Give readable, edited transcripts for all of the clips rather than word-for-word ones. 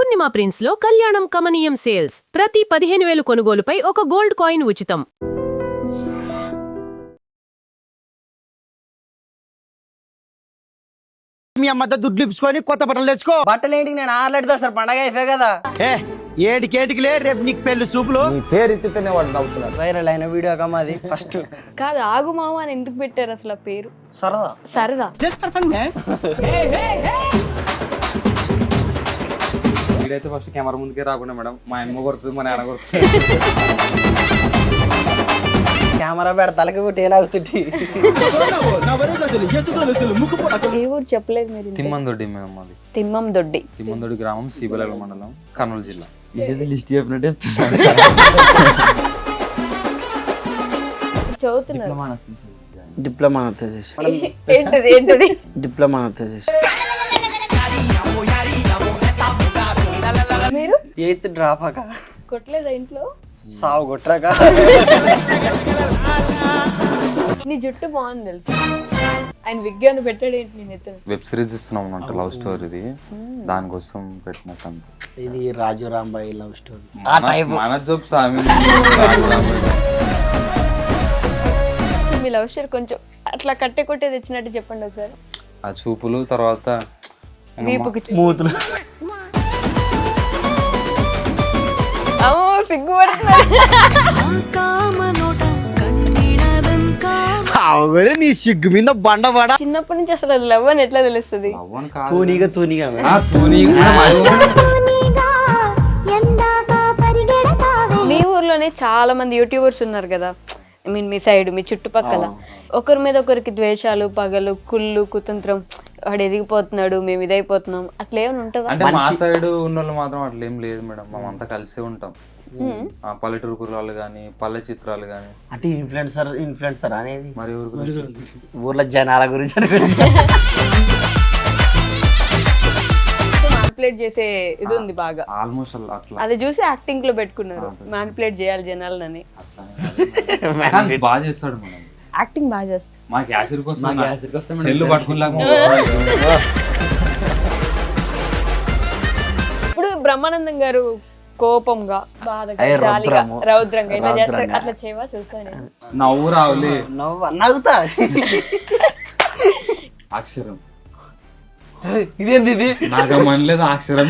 పూర్ణిమ prince లో కళ్యాణం కమనీయం సేల్స్ ప్రతి 15,000 కొనుగోలుపై ఒక గోల్డ్ కాయిన్ ఉచితం. మీ అమ్మ దుడ్లు ఇప్పుకొని కొత్త బట్టలు తెచ్చుకో. బట్టలేంటి నేను ఆర్లెడతా సార్ పండగ అయిపోయి కదా. ఏటికేటికిలే రేపు నీకు పెళ్లి చూపులు. నీ పేరు ఎత్తితేనే వాడు నవ్వుతున్నాడు. వైరల్ అయిన వీడియో కమాది ఫస్ట్. కాదు ఆగు మామ అని ఎందుకు పెట్టారు అసలు ఆ పేరు? సరదా సరదా. Just for fun. వీడైతే ఫస్ట్ కెమెరా ముందుకే రాకుండా మేడం మా అమ్మ కొడుతుంది మా నాన్న కొడుతుంది. కెమెరా పెడ తలకి కొట్టి ఏనాగుతుంది. ఏ ఊరు చెప్పలేదు మీరు? తిమ్మందొడ్డి మేడం మాది. తిమ్మందొడ్డి. తిమ్మందొడ్డి గ్రామం సిబిలగల మండలం కర్నూలు జిల్లా. ఇది లిస్ట్ చెప్పినట్టే చదువుతున్నారు. డిప్లొమా చేసి ఏంటది ఏంటది? డిప్లొమా చేసి మీరు 8th డ్రాప్ అక కొట్టలేదా ఇంట్లో? సావు కొట్టరాక. నీ జుట్టు బాగుంది తెలుసు. ఆయన విజ్ఞానం పెట్టాడు ఏంటి నేను ఎత్తున? వెబ్ సిరీస్ ఇస్తున్నాం అంటే లవ్ స్టోరీది, దానికోసం పెట్టినట్టు. ఇది రాజు రాంబాయి లవ్ స్టోరీ. మన జోబ్ సామి. మీ లవ్ స్టోరీ కొంచెం అట్లా కట్టె కొట్టే తెచ్చినట్టు చెప్పండి ఒకసారి. ఆ చూపులు తర్వాత వీపుకి మూతులు. నీ సిగ్గు మీద బండవాడ. చిన్నప్పటి నుంచి అసలు అది లవ్ అని ఎట్లా తెలుస్తుంది? తూనిగా తూనిగా మీ ఊర్లోనే చాలా మంది యూట్యూబర్స్ ఉన్నారు కదా, ఐ మీన్ మీ సైడ్ మీ చుట్టుపక్కల ఒకరి మీద ఒకరికి ద్వేషాలు, పగలు, కుళ్ళు, కుతంత్రం, వాడు ఎదిగిపోతున్నాడు మేము ఇదైపోతున్నాం అట్లా ఏమైనా ఉంటుందా? అంటే మా సైడ్ ఉన్న వాళ్ళు మాత్రం అట్లా ఏం లేదు మేడం, మేమంతా కలిసే ఉంటాం. పల్లెటూరు కుర్రాలు గానీ పల్లె చిత్రాలు గానీ. అంటే ఇన్ఫ్లుయెన్సర్ అనేది మరి ఊర్లో జనాల గురించి మ్యానిపులేట్ చేసే ఇది ఉంది బాగా. ఆల్మోస్ట్ అట్లా అది చూసి యాక్టింగ్ లో పెట్టుకున్నారు మ్యానిపులేట్ చేయాలి జనాలని. బాగా చేస్తాడు మేడం, యాక్టింగ్ బాగా చేస్తాడు. మా క్యాషియర్కి వస్తే సెల్లు పట్టుకుని ఇప్పుడు బ్రహ్మానందం గారు కోపంగా బాధగా జాలిగా రౌద్రంగా ఇలా చేస్తారు, అట్లా చేయవా? చూసాను నవ్వు రావులే, నవ్వుతా. అక్షరం ఇదేంది ఇది? నాకు మనలేదు అక్షరం.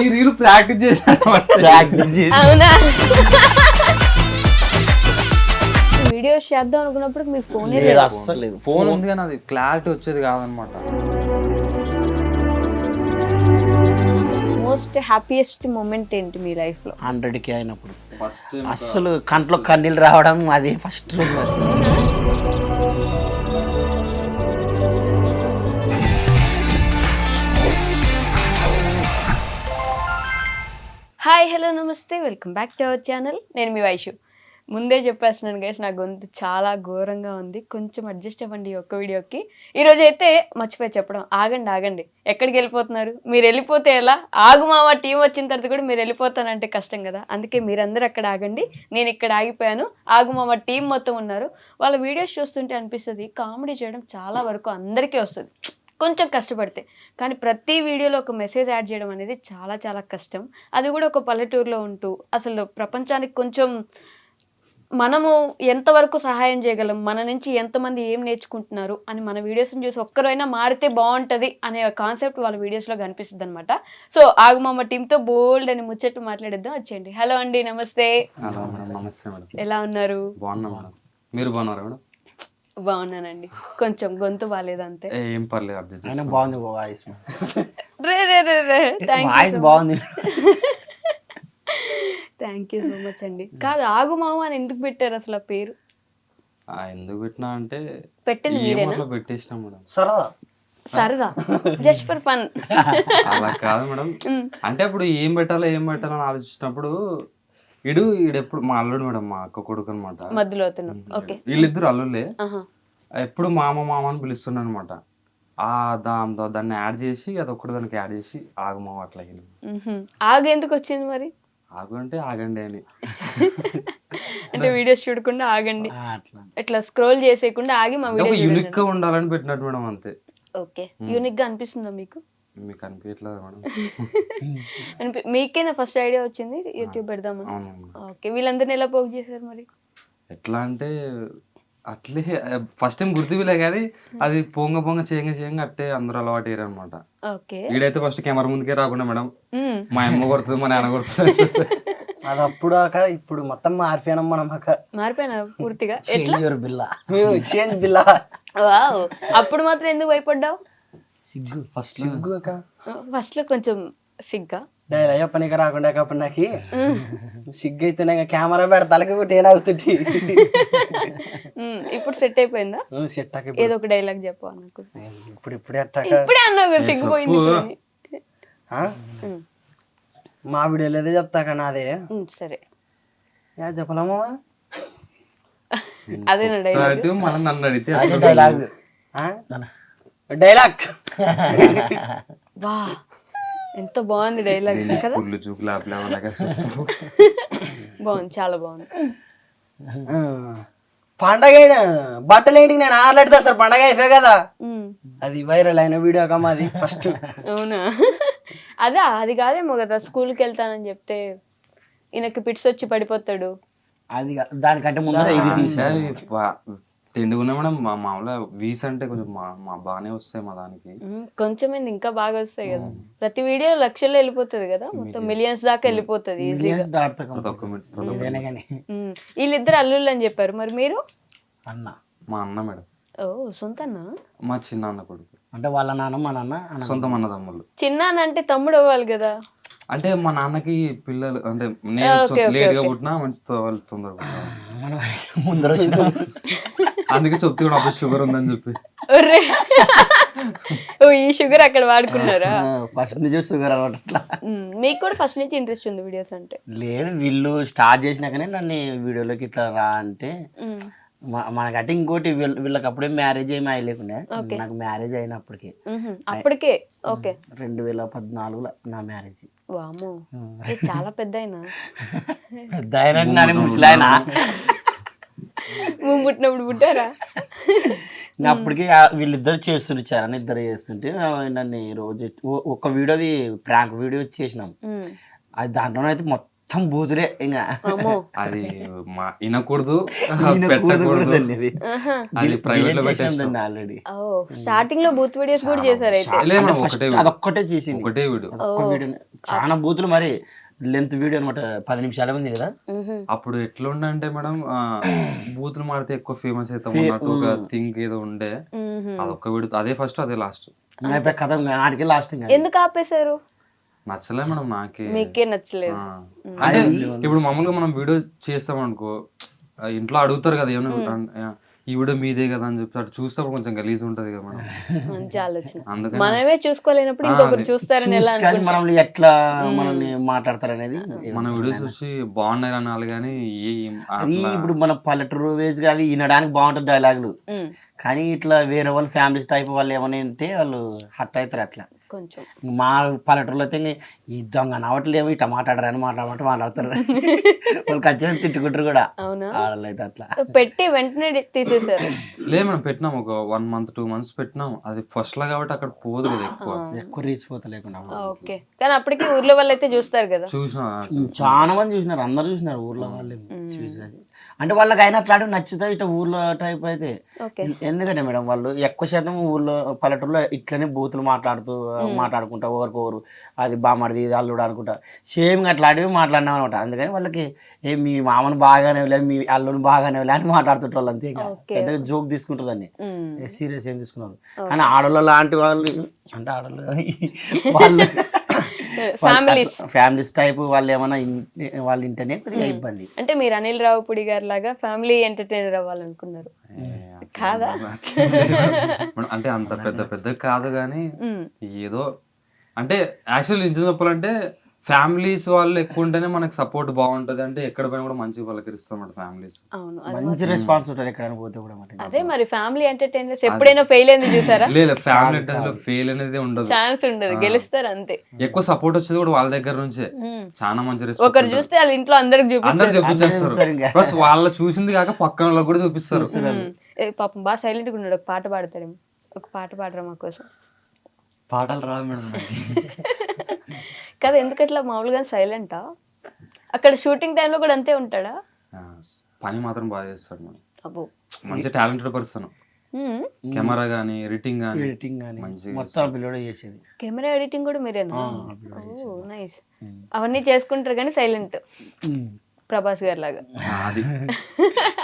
ఈ రీల్ ప్రాక్టీస్ చేశాను. అవునా? వీడియోస్ చేద్దాం అనుకున్నప్పుడు మీకు ఫోన్ అస్సలు ఫోన్ ఉంది కానీ అది క్లారిటీ వచ్చేది కాదనమాట. మోస్ట్ హ్యాపీయెస్ట్ మూమెంట్ ఏంటి మీ లైఫ్ లో? 100K అయినప్పుడు ఫస్ట్ అస్సలు కంట్లో కన్నీళ్ళు రావడం అది ఫస్ట్. హాయ్ హలో నమస్తే, welcome back to our channel. నేను మీ వైషు. ముందే చెప్పేస్తున్నాను గైస్, నా గొంతు చాలా ఘోరంగా ఉంది, కొంచెం అడ్జస్ట్ అవ్వండి ఈ ఒక్క వీడియోకి. ఈరోజు అయితే మర్చిపోయి చెప్పడం, ఆగండి ఎక్కడికి వెళ్ళిపోతున్నారు? మీరు వెళ్ళిపోతే ఎలా? ఆగు మామ టీం వచ్చిన తర్వాత కూడా మీరు వెళ్ళిపోతానంటే కష్టం కదా, అందుకే మీరందరూ అక్కడ ఆగండి. నేను ఇక్కడ ఆగిపోయాను, ఆగు మామ టీం మొత్తం ఉన్నారు. వాళ్ళ వీడియోస్ చూస్తుంటే అనిపిస్తుంది కామెడీ చేయడం చాలా వరకు అందరికీ వస్తుంది కొంచెం కష్టపడితే, కానీ ప్రతి వీడియోలో ఒక మెసేజ్ యాడ్ చేయడం అనేది చాలా చాలా కష్టం. అది కూడా ఒక పల్లెటూరులో ఉంటూ అసలు ప్రపంచానికి కొంచెం మనము ఎంతవరకు సహాయం చేయగలం, మన నుంచి ఎంతమంది ఏం నేర్చుకుంటున్నారు అని మన వీడియోస్ని చూసి ఒక్కరైనా మారితే బాగుంటుంది అనే కాన్సెప్ట్ వాళ్ళ వీడియోస్లో కనిపిస్తుంది అనమాట. సో ఆగుమామ టీంతో బోల్డ్ అని ముచ్చట్టు మాట్లాడేద్దాం, వచ్చేయండి. హలో అండి, నమస్తే. నమస్తే మేడం, ఎలా ఉన్నారు? బాగున్నా మేడం, మీరు బాగున్నారా మేడం? బాగున్నానండి, కొంచెం గొంతు బాగాలేదు అంతే. ఏం పర్లేదు, అర్థం బాగుంది వాయిస్. వాయిస్ బాగుంది. థ్యాంక్ యూ సో మచ్ అండి. కాదు ఆగు మామ అని ఎందుకు పెట్టారు అసలు ఆ పేరు? ఎందుకు పెట్టినా అంటే పెట్టింది మీరేనా? పెట్టేసినా మేడం. సరదా, జస్ట్ ఫర్ ఫన్. అలా కాదు మేడం, అంటే అప్పుడు ఏం పెట్టాలో అని ఆలోచించినప్పుడు ఈడెప్పుడు మా అల్లుడు మేడం, మా అక్క కొడుకు అనమాట. మధ్యలో వీళ్ళిద్దరు అల్లుళ్ళే, ఎప్పుడు మామ అని పిలుస్తున్నాను అనమాట. దాన్ని యాడ్ చేసి అది ఒక్కటి దానికి యాడ్ చేసి ఆగుమావ అట్లా అయింది. ఆగు ఎందుకు వచ్చింది మరి? ఆగు అంటే ఆగండి అని, అంటే వీడియోస్ చూడకుండా ఆగండి, ఇట్లా స్క్రోల్ చేసేయకుండా ఆగి మా వీడియో యూనిక్ గా ఉండాలని పెట్టినట్టు మేడం, అంతే. ఓకే, యూనిక్ గా అనిపిస్తుందా మీకు? మీకు అనిపించట్లేదు మేడం? మీకేనా ఫస్ట్ ఐడియా వచ్చింది యూట్యూబ్ పెడదామని? అవును. ఓకే, వీళ్ళందరినీ ఎలా పోగు చేశారు మరి? ఎట్లా అంటే అట్లే ఫస్ట్ టైం గుర్తులే కానీ అది పొంగ చేయంగా అట్టే అందరూ అలవాటు అయ్యారు అనమాట. ఓకే. వీడైతే ఫస్ట్ కెమెరా ముందుకే రాకుండా మేడం మా అమ్మ కొడుతుంది, మా నాన్న కొడుతుంది. అది అప్పుడు ఇప్పుడు మొత్తం మారిపోయినాం మనం మారిపోయినా పూర్తిగా? ఎట్లా? చేంజ్ బిల్లా. వావ్, అప్పుడు మాత్రం ఎందుకు భయపడ్డావు? సిగ్గు ఫస్ట్ ఫస్ట్ లో కొంచెం సిగ్గా డైలాగ్ చెప్పనీకి రాకుండా అప్పుడు నాకు సిగ్గు అయితేనే కెమెరా పెడతాలకి ఒకటి ఏనాగుతుంటి. ఇప్పుడు సెట్ అయిపోయిందా? సెట్ ఏదో ఒక డైలాగ్ చెప్పు నాకు. ఇప్పుడే అట్టాక ఇప్పుడే అన్నావు కదా సిగ్గుపోయింది ఇప్పుడు అని. మా వీడియోలో ఏదో చెప్తా కానీ అదే సరే చెప్పలేమా అదే నా డైలాగ్. మనం నన్ను అడిగితే డైలాగ్ డైలాగ్ వా, ఎంత బాగుంది డైలాగ్ కదా. పుల్లు చూపులు బాగుంది, చాలా బాగుంది. పండగ బట్టలు ఏంటి నేను ఆడలేడుతా సార్, పండగ అయిపోయా కదా. అది వైరల్ అయిన వీడియో కమ్మా అది ఫస్ట్. అవునా? అదా, అది కాదేమో కదా స్కూల్కి వెళ్తానని చెప్తే ఈయనకి పిట్స్ వచ్చి పడిపోతాడు. అది దానికంటే ముందర ఇది తీసా. తిండుకున్నా మేడం. మా మామూలుగా వీస్ అంటే కొంచెం మా బాగానే వస్తాయి మా దానికి. కొంచెం ఇంకా బాగా వస్తాయి కదా. ప్రతి వీడియో లక్షల్లో వెళ్ళిపోతుంది కదా, మొత్తం మిలియన్స్ దాకా వెళ్ళిపోతుంది ఈజీగా. వీళ్ళిద్దరు అల్లుళ్ళు అని చెప్పారు, మరి మీరు? అన్న, మా అన్న మేడం. ఓ, సొంత అన్న? మా చిన్న అన్న కొడుకు. అంటే వాళ్ళ నాన్న మా నాన్న సొంతం అన్న తమ్ముళ్ళు. చిన్న అంటే తమ్ముడు అవ్వాలి కదా. అంటే మా నాన్నకి పిల్లలు అంటే నేను లేట్ గా పుట్టినా మంచి వాళ్ళు తొందరగా ముందర అందుకే చెప్తే కూడా అప్పుడు షుగర్ ఉందని చెప్పి. ఓ, ఈ షుగర్ అక్కడ వాడుకున్నారా? ఫస్ట్ నుంచి షుగర్ అలవాటు అట్లా. మీకు కూడా ఫస్ట్ నుంచి ఇంట్రెస్ట్ ఉంది వీడియోస్ అంటే? లేదు, వీళ్ళు స్టార్ట్ చేసినాకనే నన్ను వీడియోలోకి ఇట్లా రా అంటే. మనకంటే ఇంకోటి వీళ్ళకి అప్పుడే మ్యారేజ్ ఏమి అయ్యలేకుండా, నాకు మ్యారేజ్ అయినప్పటికి అప్పటికే. ఓకే, 2014లో నా మ్యారేజ్. వామ్మో, చాలా పెద్ద అయినా. పెద్ద అయినా ముసలాయన పుట్టినప్పుడు పుట్టారా? అప్పటికి వీళ్ళిద్దరు చేస్తుంటారు, ఇద్దరు చేస్తుంటే నన్ను రోజు ఒక వీడియోది ప్రాంక్ వీడియో చేసినాం. అది దాంట్లోనైతే మొత్తం బూతులే. ఇంకా అది వినకూడదు, పెట్టకూడదు. అది ప్రైవేట్ లో పెట్టేసాం ఆల్రెడీ. స్టార్టింగ్ లో బూత్ వీడియోస్ కూడా చేశారు అయితే? అదొక్కటే చేసింది, ఒకటే వీడియో. ఒక్క వీడియో చాలా బూతులు, మరి లెంత్ వీడియో అనమాట, 10 నిమిషాల ఉంది కదా. అప్పుడు ఎట్లా ఉండే అంటే మేడం, బూతులు మాడితే ఎక్కువ ఫేమస్ అవుతాం అన్నట్టు ఒక థింక్ ఏదో ఉండే. అదొక్క వీడియో, అదే ఫస్ట్ అదే లాస్ట్. కథ ఆడికి లాస్ట్. ఎందుకు ఆపేశారు? నచ్చలే మేడం, మీకే నచ్చలేదు? అంటే ఇప్పుడు మామూలుగా మనం వీడియో చేస్తాం అనుకో, ఇంట్లో అడుగుతారు కదా ఏమన్నా ఈ వీడియో మీదే కదా అని చెప్పి, అటు చూస్తే కొంచెం గలీజ్ ఉంటది కదా మేడం. మంచి ఆలోచన. మనమే చూసుకోలేనప్పుడు ఇంకొకరు చూస్తారని ఎలా మనల్ని ఎట్లా మనల్ని మాట్లాడతారు అనేది. మన వీడియోస్ చూసి బాగున్నాయి అనాలి కానీ అది ఇప్పుడు మన పల్లెటూరు వేజ్ కాదు, వినడానికి బాగుంటుంది డైలాగులు, కానీ ఇట్లా వేరే వాళ్ళు ఫ్యామిలీ టైప్ వాళ్ళు ఏమైనా ఉంటే వాళ్ళు హట్ అవుతారు అట్లా. కొంచెం మా పల్లెటూరులో అయితే ఈ దొంగ నవ్వట్లేమో ఇట్లా మాట్లాడరని మాట్లాడతారు. వాళ్ళు ఖచ్చితంగా తిట్టుకుంటారు కూడా. అవునా? అయితే అట్లా పెట్టి వెంటనే తీసేసారు? లేదు మనం పెట్టినాం, ఒక 1 month 2 months పెట్టినాం. అది ఫస్ట్ లా కాబట్టి అక్కడ పోదు కదా ఎక్కువ రీచ్ పోతలేకుండా. ఓకే, కానీ అప్పటికి ఊర్లో వాళ్ళు అయితే చూస్తారు కదా. చూసిన చాలా మంది చూసినారు, అందరు చూసినారు ఊర్లో వాళ్ళు చూసి. అంటే వాళ్ళకి అయినా అట్లాంటి నచ్చుతాయి ఇట్లా ఊర్లో టైప్ అయితే. ఎందుకంటే మేడం వాళ్ళు ఎక్కువ శాతం ఊర్లో పల్లెటూరులో ఇట్లనే బూతులు మాట్లాడుకుంటా ఒకరికొకరు, అది బామడిది ఇది అల్లుడు అనుకుంటా సేమ్ అట్లాంటివి మాట్లాడినాం అనమాట. అందుకని వాళ్ళకి మీ మామను బాగానే లేదు, మీ అల్లుని బాగానే లే అని మాట్లాడుతుంటారు వాళ్ళు. అంతే, పెద్దగా జోక్ తీసుకుంటుందని సీరియస్ ఏం తీసుకున్నారు. కానీ ఆడవాళ్ళు లాంటి వాళ్ళు అంటే ఆడవాళ్ళు వాళ్ళు ఫ్యామిలీస్ టైప్ వాళ్ళు ఏమైనా వాళ్ళు ఇంటనే కొద్దిగా ఇబ్బంది. అంటే మీరు అనిల్ రావుపూడి గారి లాగా ఫ్యామిలీ ఎంటర్టైనర్ అవ్వాలనుకున్నారు కాదా? అంటే అంత పెద్ద కాదు కానీ ఏదో అంటే యాక్చువల్లీ నిజం చెప్పాలంటే ఫ్యామిలీస్ వాళ్ళు ఎక్కువ ఉంటేనే మనకి సపోర్ట్ బాగుంటది. అంటే ఎక్కడ పోయినా కూడా మంచిగా పలకరిస్తాం ఫ్యామిలీస్. మంచి రెస్పాన్స్ ఉంటుంది ఎక్కడైనా పోతే కూడా. అదే మరి ఫ్యామిలీ ఎంటర్టైనర్స్ ఎప్పుడైనా ఫెయిల్ అయింది చూసారా? లేదు, ఫ్యామిలీ ఎంటర్టైనర్ ఫెయిల్ అనేది ఉండదు, ఛాన్స్ ఉండదు, గెలుస్తారు అంతే. ఎక్కువ సపోర్ట్ వచ్చేది కూడా వాళ్ళ దగ్గర నుంచే. చాలా మంచి రెస్పాన్స్. ఒకరు చూస్తే వాళ్ళ ఇంట్లో అందరికి చూపించేస్తారు, ప్లస్ వాళ్ళు చూసింది కాక పక్కన వాళ్ళకి కూడా చూపిస్తారు. పాపం బాగా సైలెంట్ గా ఉన్నాడు, ఒక పాట పాడతాడేమో. ఒక పాట పాడరా మా కోసం. పాటలు రావు మేడం కదా ఎందుకట్లా మామూలుగా సైలెంటా? అక్కడ షూటింగ్ టైంలో కూడా అంతే ఉంటాడా? ఆ, పని మాత్రం బాగా చేస్తాడు మేడం. అబ్బో. మంచి టాలెంటెడ్ పర్సన్. కెమెరా గానీ ఎడిటింగ్ గానీ ఎడిటింగ్ కానీ మంచిగా మొత్తం పిల్లడే చేసేది. కెమెరా ఎడిటింగ్ కూడా మీరేనా? పిల్లడే ఓ చేసేది. నైస్. అవన్నీ చేసుకుంటారు కానీ సైలెంట్, ప్రభాస్ గారి లాగా. అది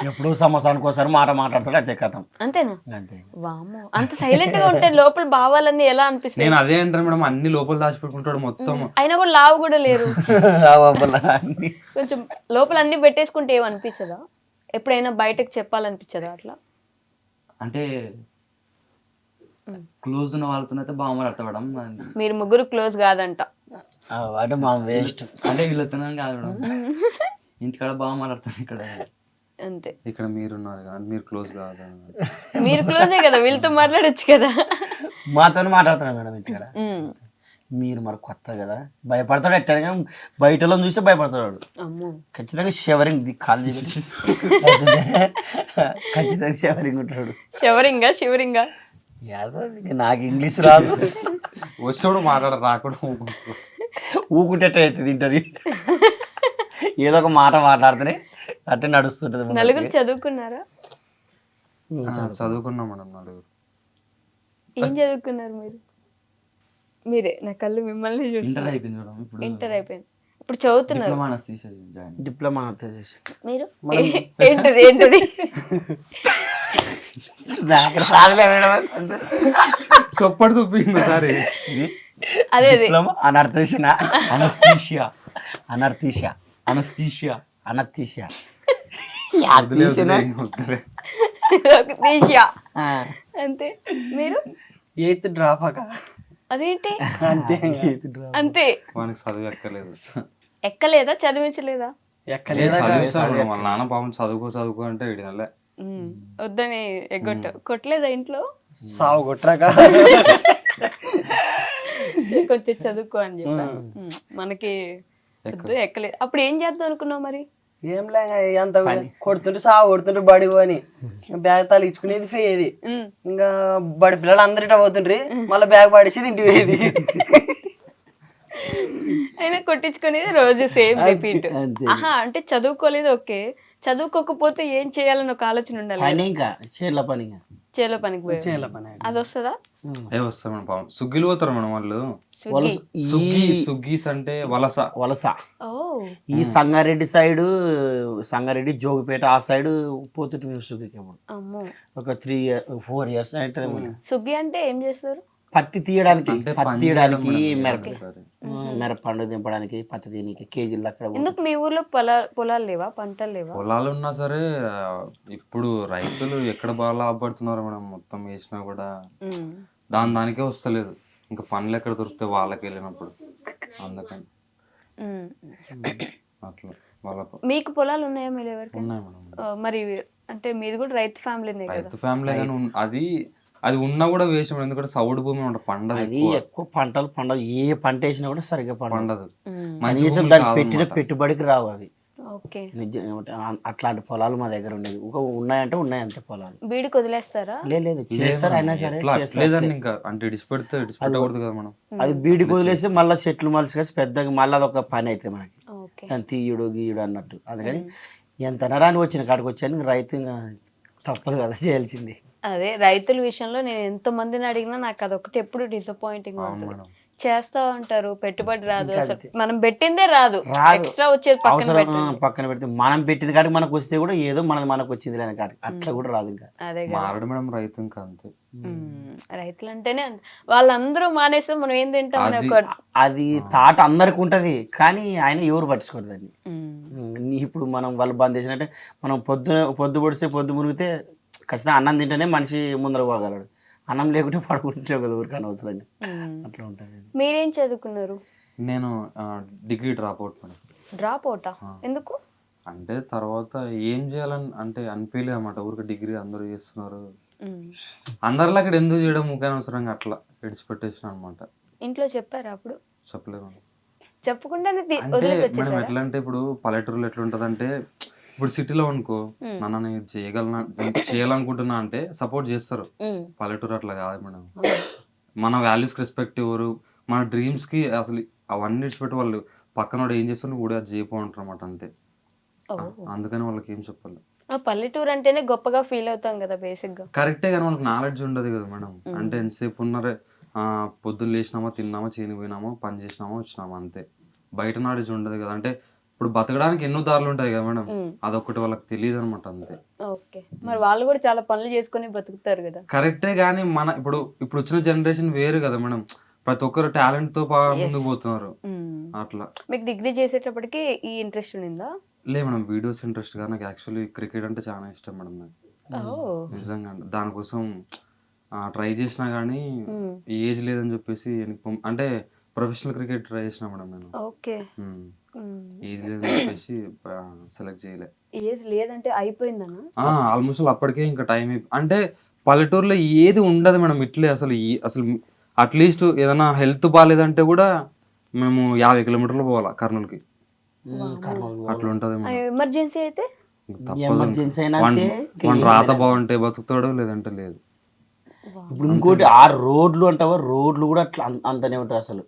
ఎప్పుడో సంవత్సరానికి ఒకసారి మాట మాట్లాడతాడు, అంతే కథం అంతేనా? అంతే. వామ్మో, అంత సైలెంట్ గా ఉంటే లోపల భావాలన్నీ ఎలా అనిపిస్తాయి? నేను అదే అంటాను మేడం, అన్ని లోపల దాచిపెట్టుకుంటాడు మొత్తం. అయినా కూడా లావు కూడా లేరు. అన్ని. కొంచెం లోపల అన్ని పెట్టేసుకుంటే ఏమనిపించదా? ఎప్పుడైనా బయటకు చెప్పాలనిపించదా అట్లా? అంటే క్లోజ్ ఉన్న వాళ్ళతోనైతే బాగా మాట్లాడతాం. మీరు ముగ్గురు క్లోజ్ కాదంట. అంటే మనం వేస్ట్. అంటే వీళ్ళతోనే కాదు మేడం, ఇంటికాడ బాగా మాట్లాడతాను. ఇక్కడ అంతే. ఇక్కడ మీరున్నారు కానీ మీరు క్లోజ్ కాదు. మీరు క్లోజే కదా, వీళ్ళతో మాట్లాడొచ్చు కదా. మాతో మాట్లాడుతున్నాం మేడం ఇంటికాడ. ఉమ్. మీరు మరి కొత్త కదా, భయపడతాడు. ఎట్లా బయటలో చూస్తే భయపడతాడు. అమ్మో. ఖచ్చితంగా షవరింగ్ కాల్ ఖచ్చితంగా షవరింగ్ ఉంటాడు. శివరింగా నాకు ఇంగ్లీష్ రాదు, వచ్చినప్పుడు మాట్లాడ రాకుండా ఊకుంటే అవుతుంది ఇంటర్వ్యూ. ఏదో ఒక మాట మాట్లాడితేనే అట్టే నడుస్తుంటది. నలుగురు చదువుకున్నారా? చదువుకున్నాం మేడం నలుగురు. ఏం చదువుకున్నారు మీరు? మీరే, నా కళ్ళు మిమ్మల్ని ఇంటర్ చూస్తారు. అయిపోయింది మేడం. ఇప్పుడు ఇంటర్ అయిపోయింది, ఇప్పుడు చదువుతున్నారు. Diploma anaesthesia join. డిప్లొమా చేసి మీరు ఏంటిది నాకు రాదులే మేడం. చొప్పటి చూపింది సారీ. అదే డిప్లొమా అనర్థీషియా అనస్థీషియా అనర్థీషియా అనస్థీషియా అనర్థీషియా తీసియా అంతే. మీరు 8th డ్రాప్ అక్క. అదేంటి అంతే అంతే? వానికి చదువు ఎక్కలేదు. ఎక్కలేదా? చదివించలేదా? ఎక్కలేదా? చదివిస్తాడు మేడం. వాళ్ళ నాన్న పాపం చదువుకో అంటే వీడి వల్లే. వద్దని కొట్టలేదా ఇంట్లో? సాగు కొట్టరాక కొంచెం చదువుకో అని చెప్పాను. మనకి వద్దు, ఎక్కలేదు. అప్పుడు ఏం చేద్దాం అనుకున్నావు మరి? ఏం లే, అంత కొడుతుంటే సాగు కొడుతుంటే బడి అని బ్యాగ్ తలించుకునేది పోయేది. ఇంకా బడి పిల్లలు అందరిట పోతుండ్రి, మళ్ళీ బ్యాగ్ పడేసేది ఇంటికి పోయేది. అయినా కొట్టించుకునేది రోజు సేమ్ రిపీట్. ఆహా, అంటే చదువుకోలేదు ఓకే, చదువుకోకపోతే ఏం చేయాలని ఒక ఆలోచన ఉండాలి. పని ఇంకా చేర్ల పని ఇంకా చేలో పనికి పోయి చేయాల పని అది వస్తుందా? ఏ వస్తా మేడం పాపం. సుగ్గిలు పోతారు మేడం వాళ్ళు. సుగ్గీస్ అంటే వలస. వలస. ఓ, ఈ సంగారెడ్డి సైడ్, సంగారెడ్డి జోగిపేట ఆ సైడ్ పోతుంటే మేము సుగ్గికి అమ్మో. ఒక 4 years అవుతుంది. సుగ్గి అంటే ఏం చేస్తారు? పత్తి తీయడానికి, అంటే పత్తి పని తీయడానికి, చేయడం మిరప మేడం. మిరపండు దింపడానికి, పత్తి తీయడానికి కేజీలు అక్కడ పోతుంది. ఎందుకు మీ ఊర్లో పొలాలు లేవా, పంటలు లేవా? పొలాలు ఉన్నా సరే ఇప్పుడు రైతులు ఎక్కడ బాగా లాభపడుతున్నారు మేడం. మొత్తం వేసినా కూడా దానికే వస్తలేదు. ఇంకా పనులు ఎక్కడ దొరికితే వాళ్ళకి వెళ్ళినప్పుడు అందుకని అట్లా వాళ్ళకు. మీకు పొలాలు ఉన్నాయా మీరు ఎవరికి? ఉన్నాయి మేడం. మరి అంటే మీది కూడా రైతు ఫ్యామిలీనే కదా? రైతు ఫ్యామిలీ కానీ అది ఉన్నా కూడా వేస్ట్ మేడం. ఎందుకంటే సౌడు భూమి ఉంటుంది, పండదు. అది ఎక్కువ పంటలు పండదు. ఏ పంట వేసినా కూడా సరిగ్గా పండదు. కనీసం దానికి పెట్టిన పెట్టుబడికి రావు అవి. ఓకే. అట్లాంటి పొలాలు మా దగ్గర ఉండేది. ఉన్నాయంటే ఉన్నాయి అంతే పొలాలు. బీడికి వదిలేస్తారా? లేదు చేస్తారు, అయినా సరే లేదండి. ఇంకా అంటే ఇడిచిపెట్టకూడదు కదా మనం. అది బీడికి వదిలేసి మళ్ళీ చెట్లు మలిసి కలిసి పెద్దగా మళ్ళీ అదొక పని అవుతుంది మనకి. ఓకే. దాన్ని తీయుడు గీయుడు అన్నట్టు. అందుకని ఎంత నరాని వచ్చిన కాడికి వచ్చాను, రైతు ఇంకా తప్పదు కదా చేయాల్సింది. అదే రైతుల విషయంలో నేను ఎంత మందిని అడిగినా నాకు అదొకటి ఎప్పుడు డిసప్పాయింటింగ్ ఉంటుంది. చేస్తా ఉంటారు, పెట్టుబడి రాదు, అసలు మనం పెట్టిందే రాదు, ఎక్స్ట్రా వచ్చేది పక్కన పెడితే మనం పెట్టిన కాడికి మనకు వస్తే కూడా ఏదో మనకు వచ్చింది లేని కాడికి అట్లా కూడా రాదు. ఇంకా అదే మారడు మేడం రైతు. ఇంకా అంతే. రైతులు అంటేనే వాళ్ళందరూ మానేస్తే మనం ఏం తింటాం? అది తాట అందరికి ఉంటది, కానీ ఆయన ఎవరు పట్టించుకోరు దాన్ని. ఇప్పుడు మనం వాళ్ళు బంద్ చేసినట్టే మనం పొద్దు పొడిస్తే పొద్దు మునిగితే ఖచ్చితంగా అన్నం తింటేనే మనిషి ముందర పోగలడు. అన్నం లేకుంటే పడుకుంటే కదా ఊరికి అనవసరంగా. అట్లా ఉంటుంది. మీరేం చదువుకున్నారు? నేను degree drop out madam. Drop అవుటా? ఎందుకు? అంటే తర్వాత ఏం చేయాలని అంటే అనిపించలేదు అన్నమాట. ఊరికి డిగ్రీ అందరూ చేస్తున్నారు, అందరిలో అక్కడ ఎందుకు చేయడం ముఖ్య అవసరంగా అట్లా విడిచిపెట్టేసిన అనమాట. ఇంట్లో చెప్పారా అప్పుడు? చెప్పలేదు. చెప్పకుండానే అంటే మేడం ఎట్లా అంటే ఇప్పుడు పల్లెటూరులో ఎట్లా ఉంటుంది అంటే, ఇప్పుడు సిటీలో అనుకో నన్ను నేను చేయాలనుకుంటున్నా అంటే సపోర్ట్ చేస్తారు. పల్లెటూరు అట్లా కాదు మేడం. మన వాల్యూస్కి రెస్పెక్ట్ ఇవ్వరు, మన డ్రీమ్స్కి అసలు అవన్నీ విడిచిపెట్టి వాళ్ళు పక్కన వాడు ఏం చేస్తున్నా కూడా అది చేయపో అంటారు అన్నమాట అంతే. అందుకని వాళ్ళకి ఏం చెప్పాలి. పల్లెటూరు అంటేనే గొప్పగా ఫీల్ అవుతాం కదా బేసిక్ గా. కరెక్టే కానీ వాళ్ళకి నాలెడ్జ్ ఉండదు కదా మేడం. అంటే ఎంతసేపు ఉన్నారే పొద్దున్న లేచినామా, తిన్నామా, చేనికి పోయినామా, పని చేసినామా, వచ్చినామా అంతే. బయట నాలెడ్జ్ ఉండదు కదా. అంటే ఇప్పుడు బతకడానికి ఎన్నో దారులు ఉంటాయి కదా మేడం, అదొకటి వాళ్ళకి తెలియదు అనమాట అంతే. ఓకే, మరి వాళ్ళు కూడా చాలా పనులు చేసుకుని బతుకుతారు కదా. కరెక్టే కానీ మన ఇప్పుడు వచ్చిన జనరేషన్ వేరు కదా మేడం. ప్రతి ఒక్కరు టాలెంట్ తో ముందుకు పోతున్నారు అట్లా. మీకు డిగ్రీ చేసేటప్పటికి ఈ ఇంట్రెస్ట్ ఉండిందా? లే మేడం, వీడియోస్ ఇంట్రెస్ట్ గా. నాకు యాక్చువల్లీ క్రికెట్ అంటే చాలా ఇష్టం మేడం నాకు, నిజంగా. దానికోసం ట్రై చేసినా కానీ ఏజ్ లేదని చెప్పేసి అంటే ప్రొఫెషనల్ క్రికెట్ ట్రై చేసిన మేడం నేను. ఓకే, ఏజ్ లేదని చెప్పేసి సెలెక్ట్ చేయలే. ఏజ్ లేదంటే అయిపోయిందనా? ఆల్మోస్ట్ అప్పటికే ఇంకా టైం అంటే పల్లెటూరులో ఏది ఉండదు మేడం ఇట్లే. అసలు అట్లీస్ట్ ఏదైనా హెల్త్ బాగాలేదంటే కూడా మేము 50 కిలోమీటర్లు పోవాలా కర్నూలుకి. అట్లా ఉంటది మేడం. ఎమర్జెన్సీ అయితే ఎమర్జెన్సీ అయినా వన్ రాత బాగుంటే బతుకుతాడు, లేదంటే లేదు. ఇప్పుడు ఇంకోటి ఆ రోడ్లు అంటావా, రోడ్లు కూడా అట్లా అంతనే ఉంటాయి అసలు.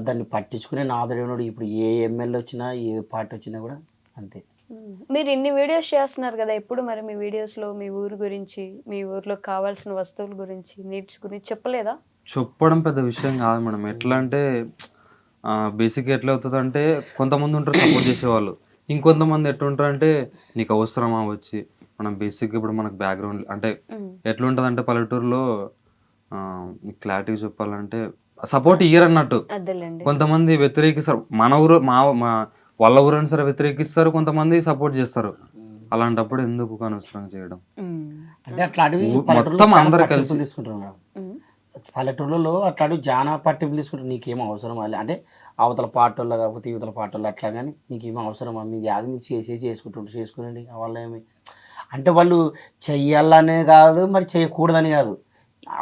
దాన్ని పట్టించుకునే నాదడేవాడు. ఇప్పుడు ఏ ఎమ్మెల్యే వచ్చినా ఏ పార్టీ వచ్చినా కూడా అంతే. మీరు ఇన్ని వీడియోస్ చేస్తున్నారు కదా, ఎప్పుడు మరి మీ వీడియోస్లో మీ ఊరు గురించి, మీ ఊర్లో కావాల్సిన వస్తువుల గురించి, నీడ్స్ గురించి చెప్పలేదా? చెప్పడం పెద్ద విషయం కాదు మేడం. ఎట్లా అంటే బేసిక్ ఎట్లా అవుతుంది అంటే, కొంతమంది ఉంటారు సపోర్ట్ చేసేవాళ్ళు, ఇంకొంతమంది ఎట్లుంటారు అంటే నీకు అవసరమా వచ్చి. మనం బేసిక్గా ఇప్పుడు మనకు బ్యాక్గ్రౌండ్ అంటే ఎట్లుంటుంది అంటే పల్లెటూరులో క్లారిటీ చెప్పాలంటే సపోర్ట్ ఇయ్యరు అన్నట్టు. కొంతమంది వ్యతిరేకిస్తారు, మన ఊరు వాళ్ళ ఊరైనా సరే వ్యతిరేకిస్తారు, కొంతమంది సపోర్ట్ చేస్తారు. అలాంటప్పుడు ఎందుకు అనవసరంగా చేయడం అంటే అట్లాంటివి మొత్తం అందరు కలిసి తీసుకుంటారు. పల్లెటూళ్ళలో అట్లాంటివి జానా పట్టింపులు తీసుకుంటారు. నీకేమో అవసరం అంటే అవతల పాటల్లో కాకపోతే యువతల పాటల్లో అట్లా, కానీ నీకేమో అవసరమా, మీకు యాది మీరు చేసుకుంటుంటారు, చేసుకునండి. వాళ్ళ ఏమి అంటే వాళ్ళు చెయ్యాలనే కాదు, మరి చేయకూడదని కాదు,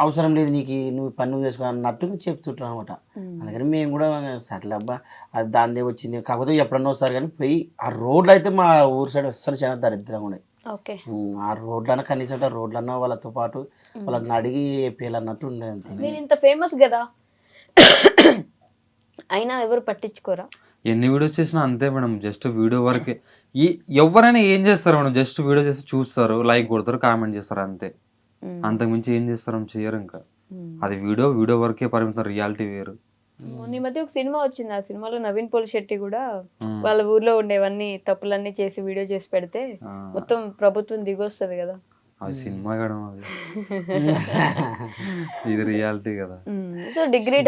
అవసరం లేదు నీకు, నువ్వు పని నువ్వు చేసుకో అన్నట్టు నువ్వు చెప్తుంటారు అనమాట. అందుకని మేము కూడా సర్లే అబ్బా అది దానిదే వచ్చింది, కాకపోతే ఎప్పుడన్నా వస్తారు కానీ పోయి ఆ రోడ్లు అయితే మా ఊరు సైడ్ అస్సలు చాలా దరిద్రంగా ఉన్నాయి. ఆ రోడ్లన్నా కనీసం రోడ్లన్నా వాళ్ళతో పాటు వాళ్ళని అడిగి పేలన్నట్టు ఉంది అంతే. మీరు ఇంత ఫేమస్ కదా, అయినా ఎవరు పట్టించుకోరా? ఎన్ని వీడియోస్ చేసినా అంతే మేడం, జస్ట్ వీడియో వరకే. ఎవరైనా ఏం చేస్తారు మేడం, జస్ట్ వీడియో చేసి చూస్తారు, లైక్ కొడతారు, కామెంట్ చేస్తారు అంతే. అంతకుమించి ఏం చేస్తారు, చేయరు. ఇంకా అది వీడియో వరకే పరిమితం, రియాలిటీ వేరు. ఈ మధ్య ఒక సినిమా వచ్చింది, ఆ సినిమాలో నవీన్ పోలిశెట్టి కూడా వాళ్ళ ఊర్లో ఉండేవన్నీ తప్పులన్నీ చేసి వీడియో చేసి పెడితే మొత్తం ప్రభుత్వం దిగొస్తుంది కదా. అది సినిమా కదా, అది ఇది రియాలిటీ కదా. సో డిగ్రీ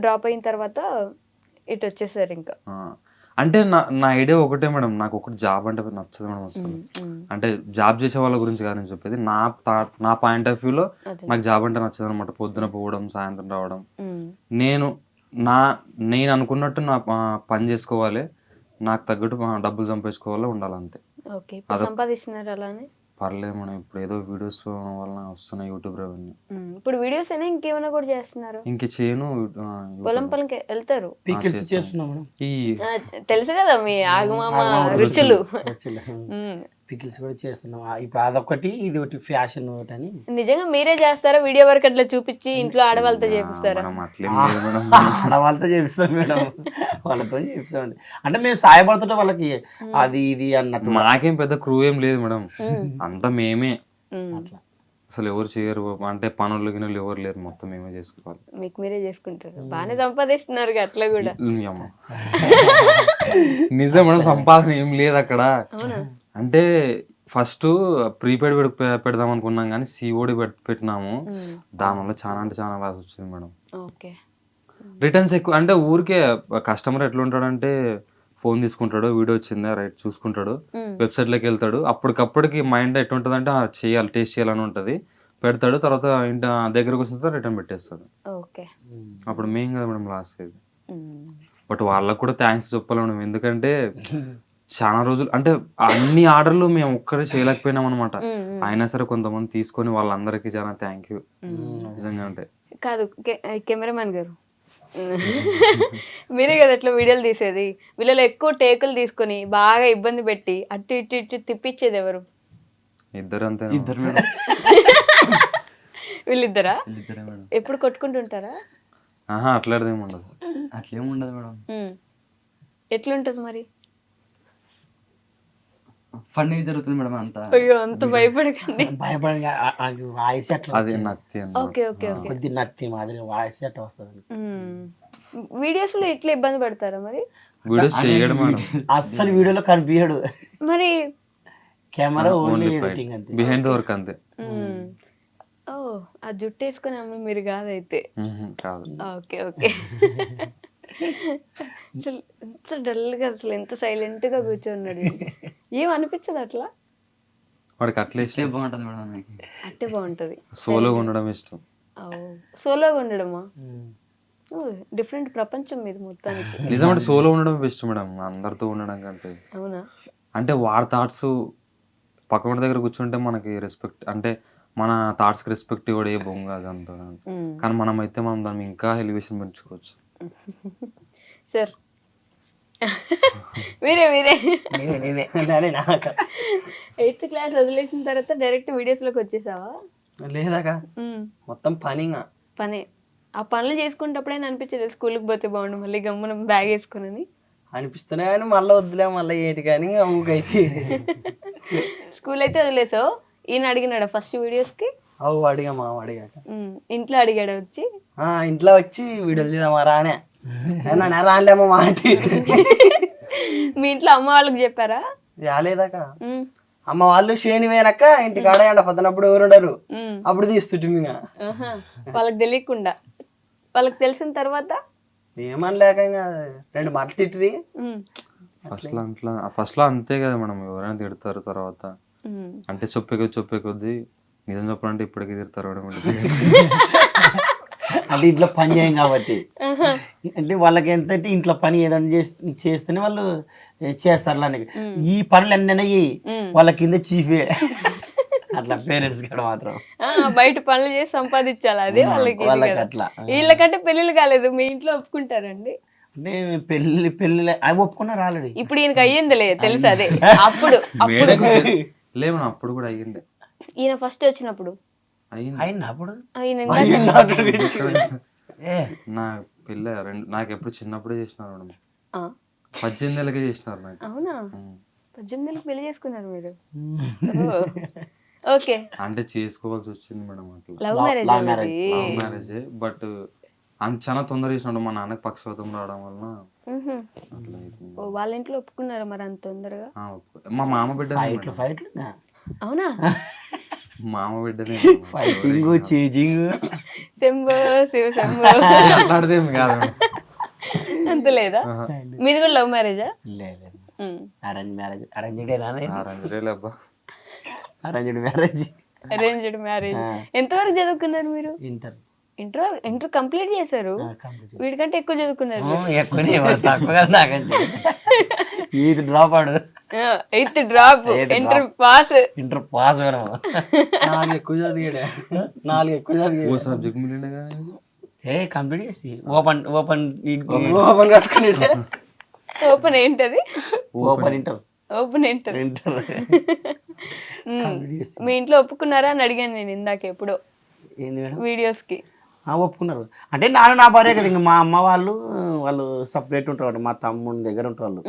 డ్రాప్ అయిన తర్వాత ఇటు వచ్చేసారు ఇంకా. అంటే నా ఐడియా ఒకటే మేడం, నాకు ఒకటి జాబ్ అంటే నచ్చదు మేడం అసలు. అంటే జాబ్ చేసే వాళ్ళ గురించి కాదు నేను చెప్పేది, నా పాయింట్ ఆఫ్ వ్యూలో నాకు జాబ్ అంటే నచ్చదు అనమాట. పొద్దున పోవడం, సాయంత్రం రావడం. నేను అనుకున్నట్టు నా పని చేసుకోవాలి, నాకు తగ్గట్టు డబ్బులు సంపాదించుకోవాలి, ఉండాలంతే. సంపాదిస్తున్నారు అలానే పర్లేదు మేడం. ఇప్పుడు ఏదో వీడియోస్ వల్ల వస్తున్నాయి యూట్యూబ్ రెవెన్యూ. ఇప్పుడు వీడియోస్ అయినా ఇంకేమైనా కూడా చేస్తున్నారు? ఇంక చేయను, పొలం పనికి వెళ్తారు, చేస్తున్నాం తెలుసు కదా మీ ఆగమామ రుచులు. పికిల్స్ కూడా చేస్తున్నాం. ఇప్పుడు అదొకటి, ఇది ఒకటి ఫ్యాషన్ ఒకటి అని. నిజంగా మీరే చేస్తారా వీడియో వరకు అట్లా చూపించి ఇంట్లో ఆడవాళ్ళతో చేపిస్తారా? ఆడవాళ్ళతో చేపిస్తాం మేడం, వాళ్ళతో చేపిస్తాం. అంటే మేము సాయపడుతుంటే వాళ్ళకి అది ఇది అన్నట్టు. మాకేం పెద్ద క్రూ ఏం లేదు మేడం, అంతా మేమే. అట్లా అసలు ఎవరు చేయరు, అంటే పనులు గిన్నెలు ఎవరు లేరు, మొత్తం మేమే చేసుకోవాలి. మీకు మీరే చేసుకుంటారు, బాగానే సంపాదిస్తున్నారు అట్లా కూడా. నిజం మేడం, సంపాదన ఏం లేదు అక్కడ. అంటే ఫస్ట్ ప్రీపెయిడ్ పెడదాం అనుకున్నాం కానీ సిఓడి పెట్టినాము, దానివల్ల చాలా అంటే చాలా లాస్ వచ్చింది మేడం. రిటర్న్స్ ఎక్కువ. అంటే ఊరికే కస్టమర్ ఎట్లా ఉంటాడంటే ఫోన్ తీసుకుంటాడు, వీడియో వచ్చిందా రైట్ చూసుకుంటాడు, వెబ్సైట్లోకి వెళ్తాడు, అప్పటికప్పటికి మైండ్ ఎట్లుంటుంది అంటే చేయాలి, టేస్ట్ చేయాలని ఉంటుంది, పెడతాడు, తర్వాత ఇంటి దగ్గరకు వచ్చిన తర్వాత రిటర్న్ పెట్టేస్తాడు. అప్పుడు మేము కదా మేడం లాస్ అయ్యేది. బట్ వాళ్ళకు కూడా థ్యాంక్స్ చెప్పాలి మేడం, ఎందుకంటే చాలా రోజులు అంటే అన్ని ఆర్డర్లు మేము ఒక్కడే చేయలేకపోయినాం అనమాట. అయినా సరే కొంతమంది తీసుకొని వాళ్ళందరికీ చాలా థ్యాంక్ యూ నిజంగా. అంటే కాదు కెమెరామెన్ గారు, మీరే కదా ఇట్లా వీడియోలు తీసేది, వీళ్ళలో ఎక్కువ టేకులు తీసుకొని బాగా ఇబ్బంది పెట్టి అటు ఇటు ఇటు తిప్పించేది ఎవరు? ఇద్దరు అంతే. ఇద్దరు వీళ్ళిద్దరా వీళ్ళిద్దరే మేడం. ఎప్పుడు కొట్టుకుంటుంటారా? ఆహా అట్లాంటిదేమి ఉండదు. అట్లేం ఉండదు మేడం. ఎట్లుంటది మరి? ఫన్నీ జరుగుతుంది మేడం అంతా. అయ్యో అంత భయపడకండి. భయపడి వాయిస్ అట్లా అది నత్తి అన్నమాట. Okay okay okay. కొద్ది నత్తి మాదిరి వాయిస్ అట్లా వస్తుంది. వీడియోస్ లో ఇట్లా ఇబ్బంది పడతారా మరి? వీడియోస్ చేయడం మేడం. అస్సలు వీడియోలో కనిపించడు, మరి కెమెరా ఓన్లీ ఓన్లీ ఎడిటింగ్ అంతే. బిహైండ్ ద వర్క్ అంతే. ఓ ఆ జుట్టు వేసుకుని అమ్మ మీరు కాదైతే. కాదు. Okay okay. అసలు ఎంత డల్గా, అసలు ఎంత సైలెంట్ గా కూర్చోన్నాడు. ఏం అనిపించదు అట్లా? వాడికి అట్లా ఇట్లే బాగుంటుంది మేడం నాకు. అట్టే బాగుంటది. సోలోగా ఉండడం ఇష్టం. సోలోగా ఉండడమా? డిఫరెంట్ ప్రపంచం మీది మొత్తానికి. నిజమంటే సోలో ఉండడం బెస్ట్ మేడం, అందరితో ఉండడం కంటే. అవునా? అంటే వాడి థాట్స్ పక్కన దగ్గర కూర్చుంటే మనకి రెస్పెక్ట్, అంటే మన థాట్స్కి రెస్పెక్ట్ కూడా ఏ బొంగ అదంతా. కానీ మనం అయితే మనం దాన్ని ఇంకా ఎలివేషన్ పెంచుకోవచ్చు. సార్ మీరే మీరే నేనే 8th క్లాస్ వదిలేసిన తర్వాత డైరెక్ట్ వీడియోస్ లోకి వచ్చేసావా? లేదాక మొత్తం పనిగా పనే. ఆ పనులు చేసుకునేటప్పుడైనా అనిపించదు స్కూల్కి పోతే బాగుండు మళ్ళీ గమ్మున బ్యాగ్ వేసుకుని అనిపిస్తున్నాయి కానీ మళ్ళీ వద్దులే మళ్ళీ ఏంటి కానీ ఊకైతే. స్కూల్ అయితే వదిలేసావు. ఈయన అడిగినాడా ఫస్ట్ వీడియోస్కి? అవు అడిగా మా అడిగాక ఇంట్లో అడిగాడు వచ్చి? ఇంట్లో వచ్చి వీడియోలు తీద్దామా రానే రాలేమో మాట. మీ ఇంట్లో అమ్మ వాళ్ళకి చెప్పారా? రాలేదాక అమ్మ వాళ్ళు శని పోయినాక ఇంటికి ఆడగండి పొద్దునప్పుడు ఎవరు ఉండరు, అప్పుడు తీస్తుంటే ఇంకా వాళ్ళకి తెలియకుండా. వాళ్ళకి తెలిసిన తర్వాత ఏమనలేక ఇంకా 2 మాటలు తిట్టి ఫస్ట్ లో అంతే కదా మనం, ఎవరైనా తిడతారు. తర్వాత అంటే చెప్పే కొద్దీ నిజం చెప్పాలంటే ఇప్పటికీ తిడతారు. అంటే ఇంట్లో పని చేయం కాబట్టి, అంటే వాళ్ళకి ఏంటంటే ఇంట్లో పని ఏదైనా చేస్తేనే వాళ్ళు చేస్తారు. అని ఈ పనులు అన్నీ వాళ్ళ కింద చీఫే. అట్లా పేరెంట్స్ కూడా మాత్రం బయట పనులు చేసి సంపాదించాలి, అదే వాళ్ళకి. అట్లా వీళ్ళకంటే పెళ్ళిళ్ళు కాలేదు, మీ ఇంట్లో ఒప్పుకుంటారండి? అంటే పెళ్ళి అవి ఒప్పుకున్నారు ఆల్రెడీ. ఇప్పుడు ఈయనకి అయ్యిందిలే తెలుసు. అదే అప్పుడు లేమన్నా అప్పుడు కూడా అయ్యిండే. ఈయన ఫస్ట్ వచ్చినప్పుడు అయింది అప్పుడు. నా పిల్ల నాకు ఎప్పుడు చిన్నప్పుడే చేసినారు మేడం. 18 ఏళ్ళకే చేసినారు నాకు. అవునా? 18 ఏళ్ళకి పెళ్లి చేసుకున్నారు మీరు? ఓకే. అంటే చేసుకోవాల్సి వచ్చింది మేడం. అట్లా లవ్ మ్యారేజ్. బట్ చాలా తొందర చేసినాడు. మా నాన్నకి పక్షవాతం రావడం వలన అట్లా అయిపోయింది. వాళ్ళ ఇంట్లో ఒప్పుకున్నారా మరి అంత తొందరగా? మా మామ బిడ్డ. ఫైట్లు అవునా? మామ బిడ్డనే. ఫైటింగ్ చేజింగ్ శంభో శివ శంభో అట్లాంటిదేమి కాదు. అంత లేదా? మీది కూడా లవ్ మ్యారేజా? లేదు, అరేంజ్ మ్యారేజ్. Arranged marriage. ఎంతవరకు చదువుకున్నారు మీరు? ఇంటర్ ఇంటర్ కంప్లీట్ చేశారు. వీడికంటే ఎక్కువ చదువుకున్నారు. ఇది డ్రాప్ ఆడు 8th drop, inter pass. Inter pass madam. 4 ఎక్కువ చదివాడే, 4 ఎక్కువ చదివాడు. సబ్జెక్ట్ మిగిలిండే కంప్లీట్ చేసి ఓపెన్ కట్టుకుని ఓపెన్ ఏంటది? Open inter. Open inter. మీ ఇంట్లో ఒప్పుకున్నారా అని అడిగాను నేను ఇందాక ఎప్పుడో వీడియోస్ కి. ఒప్పుకున్నారు. అంటే నా భార్య కదా, ఇంకా మా అమ్మ వాళ్ళు సపరేట్ ఉంటారు. మా తమ్ముడి దగ్గర ఉంటారు వాళ్ళు.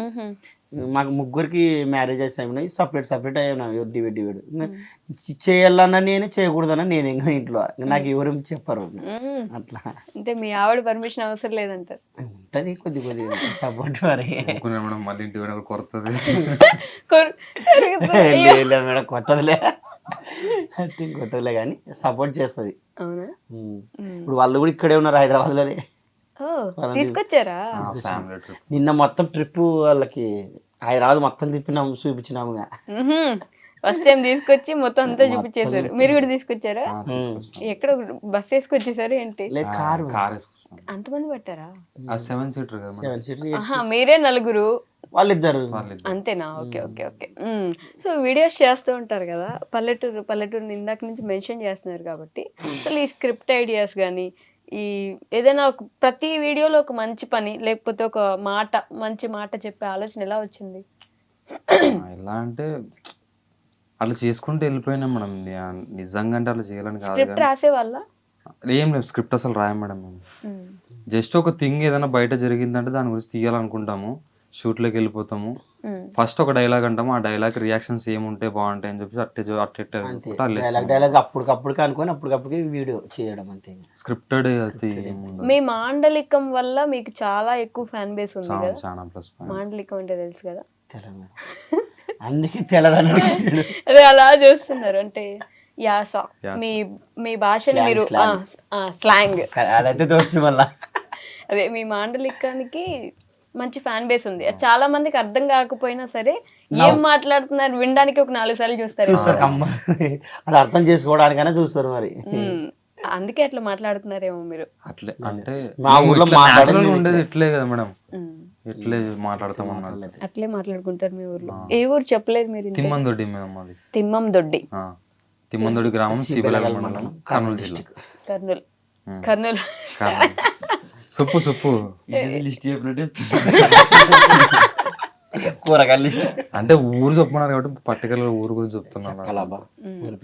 మాకు ముగ్గురికి మ్యారేజెస్ అయినాయి, సపరేట్ అయినాయి. డివైడ్ చేయాలన్నా నేనే, చేయకూడదన్నా నేనే. ఇంకా ఇంట్లో నాకు ఎవరు చెప్పరు అట్లా. అంటే మీ ఆవిడ పర్మిషన్ అవసరం లేదంటారు? ఉంటది కొద్ది సపోర్ట్. మళ్ళీ ఇంటి కొడుతుంది మేడం. కొట్టదులే కానీ సపోర్ట్ చేస్తుంది. ఇప్పుడు వాళ్ళు కూడా ఇక్కడే ఉన్నారు, హైదరాబాద్ లోనే. తీసుకొచ్చారా? నిన్న మొత్తం ట్రిప్ వాళ్ళకి హైదరాబాద్ మొత్తం తిప్పినాము, చూపించినాముగా. ఫస్ట్ టైం తీసుకొచ్చి మొత్తం అంతా చూపించేశారు. మీరు కూడా తీసుకొచ్చారా? ఎక్కడ బస్ వేసుకొచ్చేసారు ఏంటి? కారు అంతమంది పట్టారా? 7 సీటర్. మీరే నలుగురు, వాళ్ళిద్దరు అంతేనా? Okay okay okay. So videos చేస్తూ ఉంటారు కదా, పల్లెటూరు ఇందాక నుంచి మెన్షన్ చేస్తున్నారు కాబట్టి, అసలు ఈ స్క్రిప్ట్ ఐడియాస్ కానీ, ఈ ఏదైనా ఒక ప్రతి వీడియోలో ఒక మంచి పని లేకపోతే ఒక మంచి మాట చెప్పే ఆలోచన ఎలా వచ్చింది? ఎలా అంటే అట్లా చేసుకుంటూ వెళ్ళిపోయినాం మేడం. నిజంగా అంటే అట్లా చేయాలని కాదు స్క్రిప్ట్ కానీ రాసే వాళ్ళ ఏం లేదు, స్క్రిప్ట్ అసలు రాయం మేడం మేము. జస్ట్ ఒక థింగ్ ఏదైనా బయట జరిగిందంటే దాని గురించి తీయాలనుకుంటాము, షూట్లోకి వెళ్ళిపోతాము, ఫస్ట్ ఒక డైలాగ్ అంటాము, ఆ డైలాగ్ రియాక్షన్స్ ఏముంటే బాగుంటాయి అని చెప్పి డైలాగ్ అప్పటికప్పుడు అనుకొని అప్పటికప్పుడుకి వీడియో చేయడం అంతే. స్క్రిప్టెడ్ మీ మాండలికం వల్ల మీకు చాలా ఎక్కువ ఫ్యాన్ బేస్ ఉంది కదా. చాలా ప్లస్ మాండలికం అంటే తెలుసు కదా, తెలంగాణ అందుకే తెలదని అదే అలా చూస్తున్నారు అంటే యాస, మీ మీ భాషని మీరు స్లాంగ్, అదైతే దోస్తు వల్ల అదే మీ మాండలికానికి మంచి ఫ్యాన్ బేస్ ఉంది. అది చాలా మందికి అర్థం కాకపోయినా సరే ఏం మాట్లాడుతున్నారు వినడానికి ఒక 4 సార్లు చూస్తారు. అది అర్థం చేసుకోవడానికైనా చూస్తారు మరి. అందుకే అట్లా మాట్లాడుతున్నారేమో మీరు. అట్లే అంటే మా ఊర్లో ఉండేది ఇట్లే కదా మేడం, ఇట్లే మాట్లాడతాం అన్నది. అట్లే మాట్లాడుకుంటారు మీ ఊర్లో. ఏ ఊరు చెప్పలేదు మీరు? తిమ్మందొడ్డి మేడం మాది. తిమ్మందొడ్డి. తిమ్మందొడ్డి గ్రామం, సిబిలగ మండలం, కర్నూలు జిల్లా. కర్నూలు. కర్నూలు. సుప్పు సుప్పు లిస్ట్ చెప్పినట్టు కూరగాయలు లిస్ట్ అంటే ఊరు చెప్పుకున్నారు కాబట్టి పర్టికులర్ ఊరు గురించి చెప్తున్నాను.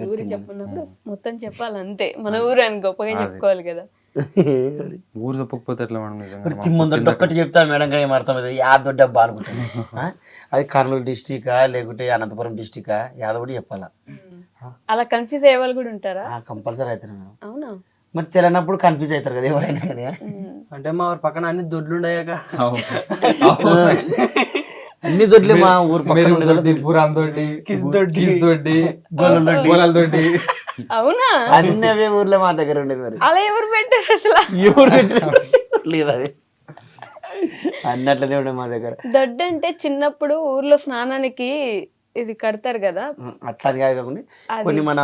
ఊరు చెప్పినప్పుడు మొత్తం చెప్పాలి అంతే. మన ఊరు అని గొప్పగా చెప్పుకోవాలి కదా. ఊరు చెప్పకపోతే ఎట్లా మేడం? నిజంగా తిమ్మందొడ్డి ఒక్కటి చెప్తాను మేడం, ఏమర్థం యాదొడ్డి అబ్బా అనుకుంటాను. అది కర్నూలు డిస్టికా లేకుంటే అనంతపురం డిస్టికా యాదొడ్డి చెప్పాలా? అలా కన్ఫ్యూజ్ అయ్యే వాళ్ళు కూడా ఉంటారా? కంపల్సరీ అవుతారు మేడం. అవునా? మరి తెలియనప్పుడు కన్ఫ్యూజ్ అవుతారు కదా ఎవరైనా కానీ. అంటే మా ఊరు పక్కన అన్ని దొడ్లు ఉండయాక అన్ని దొడ్లే మా ఊరు పక్కన అవునా? అన్ని అవే ఊర్లో మా దగ్గర ఉండేది. మరి అలా ఎవరు పెట్టారు అసలు? ఎవరు లేదు అది అన్నట్లనే ఉండే మా దగ్గర. దొడ్డు అంటే చిన్నప్పుడు ఊర్లో స్నానానికి ఇది కడతారు కదా, అట్లా కాదు కాకుండా కొన్ని మన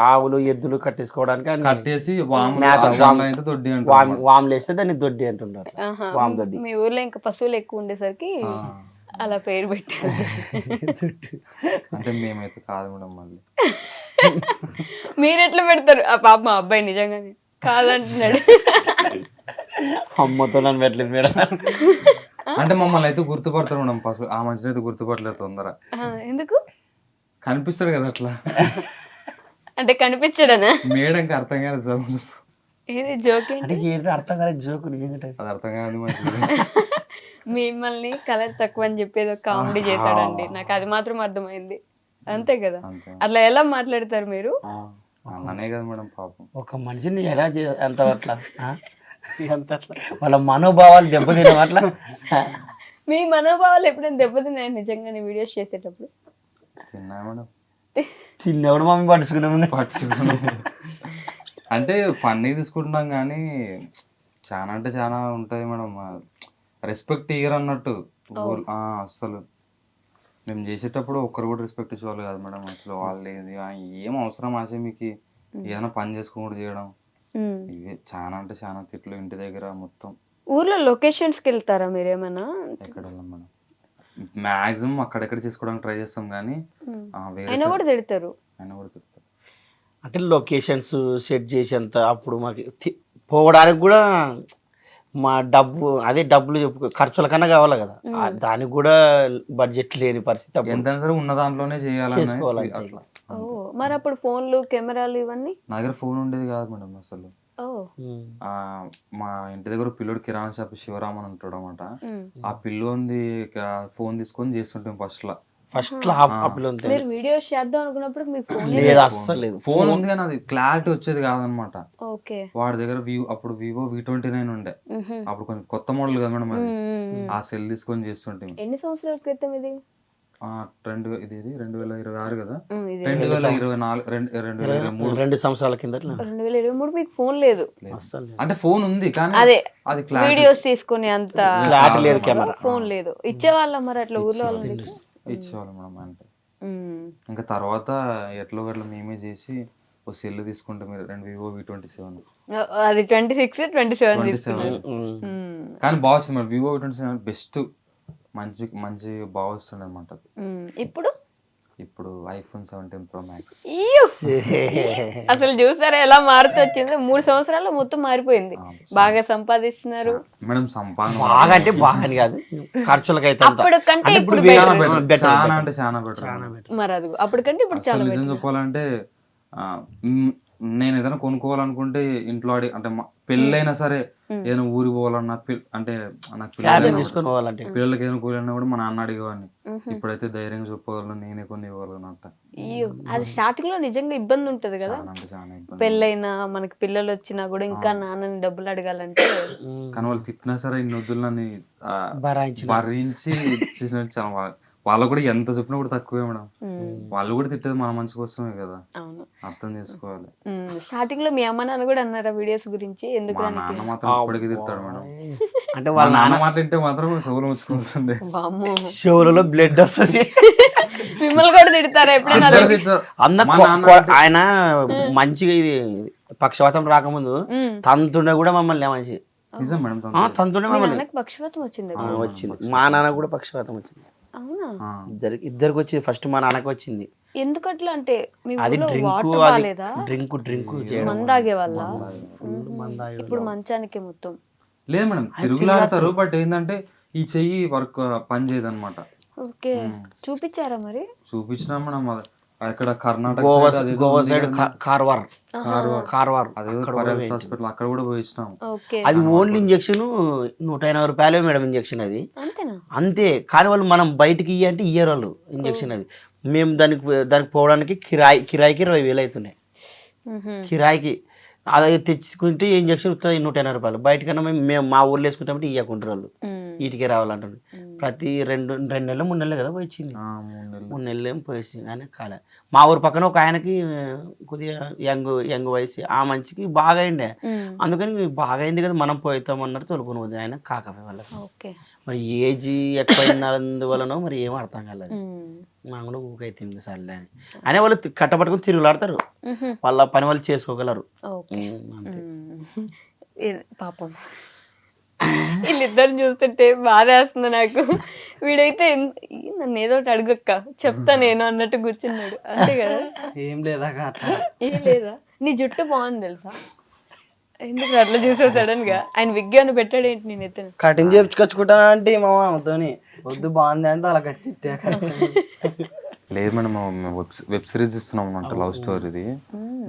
ఆవులు ఎద్దులు కట్టేసుకోవడానికి కట్టేసి వాములు వేస్తే దాన్ని దొడ్డి అంటుంటారు. వామ్ దొడ్డి. మీ ఊర్లో ఇంకా పశువులు ఎక్కువ ఉండేసరికి అలా పేరు పెట్టారు. అంటే మేమైతే కాదు మేడం. మళ్ళీ మీరు ఎట్లా పెడతారు? ఆ పాప మా అబ్బాయి నిజంగానే కాదంటున్నాడు. అమ్మతో నన్ను పెట్టలేదు మేడం. అంటే మమ్మల్ని అయితే గుర్తుపడతారు మేడం, పశువు ఆ మనిషిని అయితే గుర్తుపడలేదు తొందర. ఎందుకు? కనిపిస్తాడు కదా అట్లా. అంటే కనిపించడనా? మేడంకి అర్థం కాదు. ఇది జోక్ అంటే ఏంటో అర్థం కాలేదు జోక్. నిజంగా అది అర్థం కాదు మంచిది. మిమ్మల్ని కలర్ తక్కువ అని చెప్పేది ఒక కామెడీ చేశాడండి, నాకు అది మాత్రం అర్థమైంది. అంతే కదా? అట్లా ఎలా మాట్లాడతారు మీరు? అలానే కదా మేడం పాపం. ఒక మనిషిని ఎలా ఎంత అట్లా ఎంత అట్లా వాళ్ళ మనోభావాలు దెబ్బతినడం అట్లా. మీ మనోభావాలు ఎప్పుడైనా దెబ్బతిన్నాయి నిజంగానే వీడియోస్ చేసేటప్పుడు? తిన్నా మేడం. చిన్నప్పుడు మమ్మీ పట్టుకున్నాం. అంటే ఫన్నీ తీసుకుంటున్నాం కానీ చాలా అంటే చాలా ఉంటుంది మేడం. రెస్పెక్ట్ ఇయ్యరు అన్నట్టు అసలు. మేము చేసేటప్పుడు ఒక్కరు కూడా రెస్పెక్ట్ ఇచ్చేవాళ్ళు కాదు మేడం అసలు. వాళ్ళు ఏం అవసరం ఆశ మీకు ఏదైనా పని చేసుకోకుండా చేయడం, ఇవే చాలా అంటే చాలా తిట్లు ఇంటి దగ్గర మొత్తం. ఊర్లో లొకేషన్స్కి వెళ్తారా మీరేమన్నా? ఎక్కడ వెళ్ళాం మేడం, మాక్సిమం అక్కడెక్కడ చేసుకోవడానికి ట్రై చేస్తాం కానీ అయినా కూడా తిడతారు. అంటే లొకేషన్స్ సెట్ చేసేంత అప్పుడు మాకు పోవడానికి కూడా మా డబ్బులు ఖర్చుల కన్నా కావాలి కదా, దానికి కూడా బడ్జెట్ లేని పరిస్థితి. ఎంత సరే ఉన్న దాంట్లోనే చేసుకోవాలి అట్లా. మరి అప్పుడు ఫోన్లు కెమెరాలు ఇవన్నీ? నా దగ్గర ఫోన్ ఉండేది కాదు మేడం అసలు. మా ఇంటి దగ్గర పిల్లోడు కిరాణా షాప్ శివరామన్ ఉంటాడు అనమాట. ఆ పిల్లోంది ఫోన్ తీసుకొని చేస్తుంటాం ఫస్ట్ మీరు వీడియోస్ చేద్దాం అనుకున్నప్పుడు మీకు ఫోన్ లేదు, అస్సలు లేదు. ఫోన్ ఉంది కానీ అది క్లారిటీ వచ్చేది కాదనమాట. వాడి దగ్గర అప్పుడు వివో V29 ఉండే, అప్పుడు కొంచెం కొత్త మోడల్ కదా మేడం అది. ఆ సెల్ తీసుకొని చేస్తుంటాం. ఎన్ని సంవత్సరాల క్రితం ఇది? 2026 కదా, 2024 2 సంవత్సరాల కింద. 2023 మీకు ఫోన్ లేదు? అంటే ఫోన్ ఉంది కానీ అదే అది వీడియోస్ తీసుకునే అంత క్లారిటీ లేదు, కెమెరా ఫోన్ లేదు. ఇచ్చేవాళ్ళ మరి అట్లా ఊర్లో వాళ్ళు? ఇచ్చేవాళ్ళు మేడం. అంటే ఇంకా తర్వాత ఎట్లో గట్లా మేమే చేసి ఒక సెల్ తీసుకుంటే మీరు వివో V27. అది 26, 27 కానీ బాగా వచ్చింది మేడం. వివో V27 బెస్ట్, మంచి బాగా వస్తుంది అనమాట. ఇప్పుడు ఇప్పుడు ఐఫోన్ 17 Pro Max. ఇయ్యో! అసలు చూసారా ఎలా మారుతూ వచ్చిందో 3 సంవత్సరాల్లో మొత్తం మారిపోయింది. బాగా సంపాదిస్తున్నారు. మేడం సంపాదన బాగా అంటే బాగా అని కాదు, ఖర్చులకు అయితే అంత. అప్పుడు కంటే అంటే ఇప్పుడు చాలా better. better. చాలా అంటే చాలా బెటర్. మరి అది అప్పుడు కంటే ఇప్పుడు చాలా అసలు నిజం చెప్పాలంటే నేను ఏదైనా కొనుక్కోవాలనుకుంటే ఇంట్లో అంటే పెళ్ళైనా సరే ఏదైనా ఊరికి పోవాలన్నా అంటే నాకు ఫ్యామిలీ తీసుకొని పోవాలంటే పిల్లలకి ఏదైనా కూలన్నా కూడా మా నాన్న అడిగేవాడిని. ఇప్పుడైతే ధైర్యంగా చెప్పగలను, నేనే కొన్ని ఇవ్వగలను అంట. అయ్యో అది స్టార్టింగ్ లో నిజంగా ఇబ్బంది ఉంటది కదా, చాలా అంటే చాలా ఇబ్బంది. పెళ్ళైనా మనకి పిల్లలు వచ్చినా కూడా ఇంకా నాన్నని డబ్బులు అడగాలంటే. కానీ వాళ్ళు తిట్టినా సరే ఇన్ని వద్దులు నన్ను భరించి చేసిన చాలా వాళ్ళకు కూడా ఎంత చెప్పినా కూడా తక్కువే మేడం. వాళ్ళు కూడా తిట్టేది మన మంచి కోసమే కదా, అవును అర్థం చేసుకోవాలి. స్టార్టింగ్ లో మీ అమ్మ నాన్న కూడా అన్నారా వీడియోస్ గురించి? ఎందుకు మా నాన్న మాత్రం ఇప్పటికీ తిడతాడు మేడం. అంటే వాళ్ళ నాన్న మాట్లాడితే మాత్రం చెవులు ముచ్చుకొస్తుంది. వామ్మో షోలలో బ్లడ్ వస్తుంది. మిమ్మల్ని కూడా తిడతారా ఎప్పుడైనా? అందరూ తిడతారు. ఆయన మంచిగా ఇది పక్షవాతం రాకముందు తంతుండే కూడా మమ్మల్ని మంచి నిజం మేడం. తంతుండే మీ మమ్మల్ని నాన్నకి పక్షవాతం వచ్చింది? వచ్చింది. మా నాన్న కూడా పక్షవాతం వచ్చింది. అవునా? ఇద్దరికి వచ్చింది. ఫస్ట్ మా నాన్నకి వచ్చింది. ఎందుకట్లా అంటే మీ అది ఊర్లో డ్రింక్, వాటర్ అది బాగాలేదా? డ్రింక్ మందాగే వల్ల మందాగే ఇప్పుడు మంచానికి మొత్తం లేదు మేడం, తిరుగులాడతారు. బట్ ఏంటంటే ఈ చెయ్యి వర్క్ పని చేయదు అనమాట. ఓకే చూపించారా మరి? చూపించినా మేడం. అక్కడ కర్ణాటక గోవా సైడ్ కార్వార్ హాస్పిటల్ అక్కడ కూడా పోయించినాం. ఓకే అది ఓన్లీ ఇంజక్షన్ 180 రూపాయలే మేడం ఇంజక్షన్. అది అంతేనా? అంతే. కానీ వాళ్ళు మనం బయటికి అంటే ఇయ్యరు వాళ్ళు ఇంజక్షన్. అది మేము దానికి పోవడానికి కిరాయికి 20,000 అవుతున్నాయి కిరాయికి. అది తెచ్చుకుంటే ఇంజక్షన్ 180 రూపాయలు. బయటకన్నా మేము మా ఊర్లో వేసుకుంటామంటే ఇవ్వకుంటారు వాళ్ళు, వీటికే రావాలంటారు. ప్రతి 2 నెలలు 3 నెలలు కదా పోయించింది. 3 నెలలు ఏం పోయించింది కానీ కాలే. మా ఊరు పక్కన ఒక ఆయనకి కొద్దిగా యంగ్ వయసు, ఆ మంచికి బాగా అయిండే. అందుకని బాగా అయింది కదా మనం పోతాం అన్నట్టు తోలుకొని పోతుంది. ఆయన కాకపోయి వాళ్ళకి మరి ఏజ్ ఎక్కువైనందువలనో మరి ఏం అర్థం కాలేదు. మా కూడా ఊకైతే సర్లే అని అనే వాళ్ళు కట్టపట్టుకుని తిరుగులాడతారు. వాళ్ళ పని వాళ్ళు చేసుకోగలరు. పాపం వీళ్ళిద్దరిని చూస్తుంటే బాధేస్తుంది నాకు. వీడైతే నన్ను ఏదో ఒకటి అడుగక్క చెప్తా నేను అన్నట్టు కూర్చున్నాడు. అంతే కదా? ఏం లేదా ఏం లేదా? నీ జుట్టు బాగుంది తెలుసా? ఎందుకు అట్లా చూసావు సడన్ గా? ఆయన విగ్ అని పెట్టాడు ఏంటి? నేను ఎత్తాను కటింగ్ చేయించుకొచ్చుకుంటాను అంటే మా మామతోని వద్దు బాగుంది అంటే అలా ఖచ్చితే. లేదు మేడం, వెబ్ సిరీస్ ఇస్తున్నాం అనమాట, లవ్ స్టోరీది.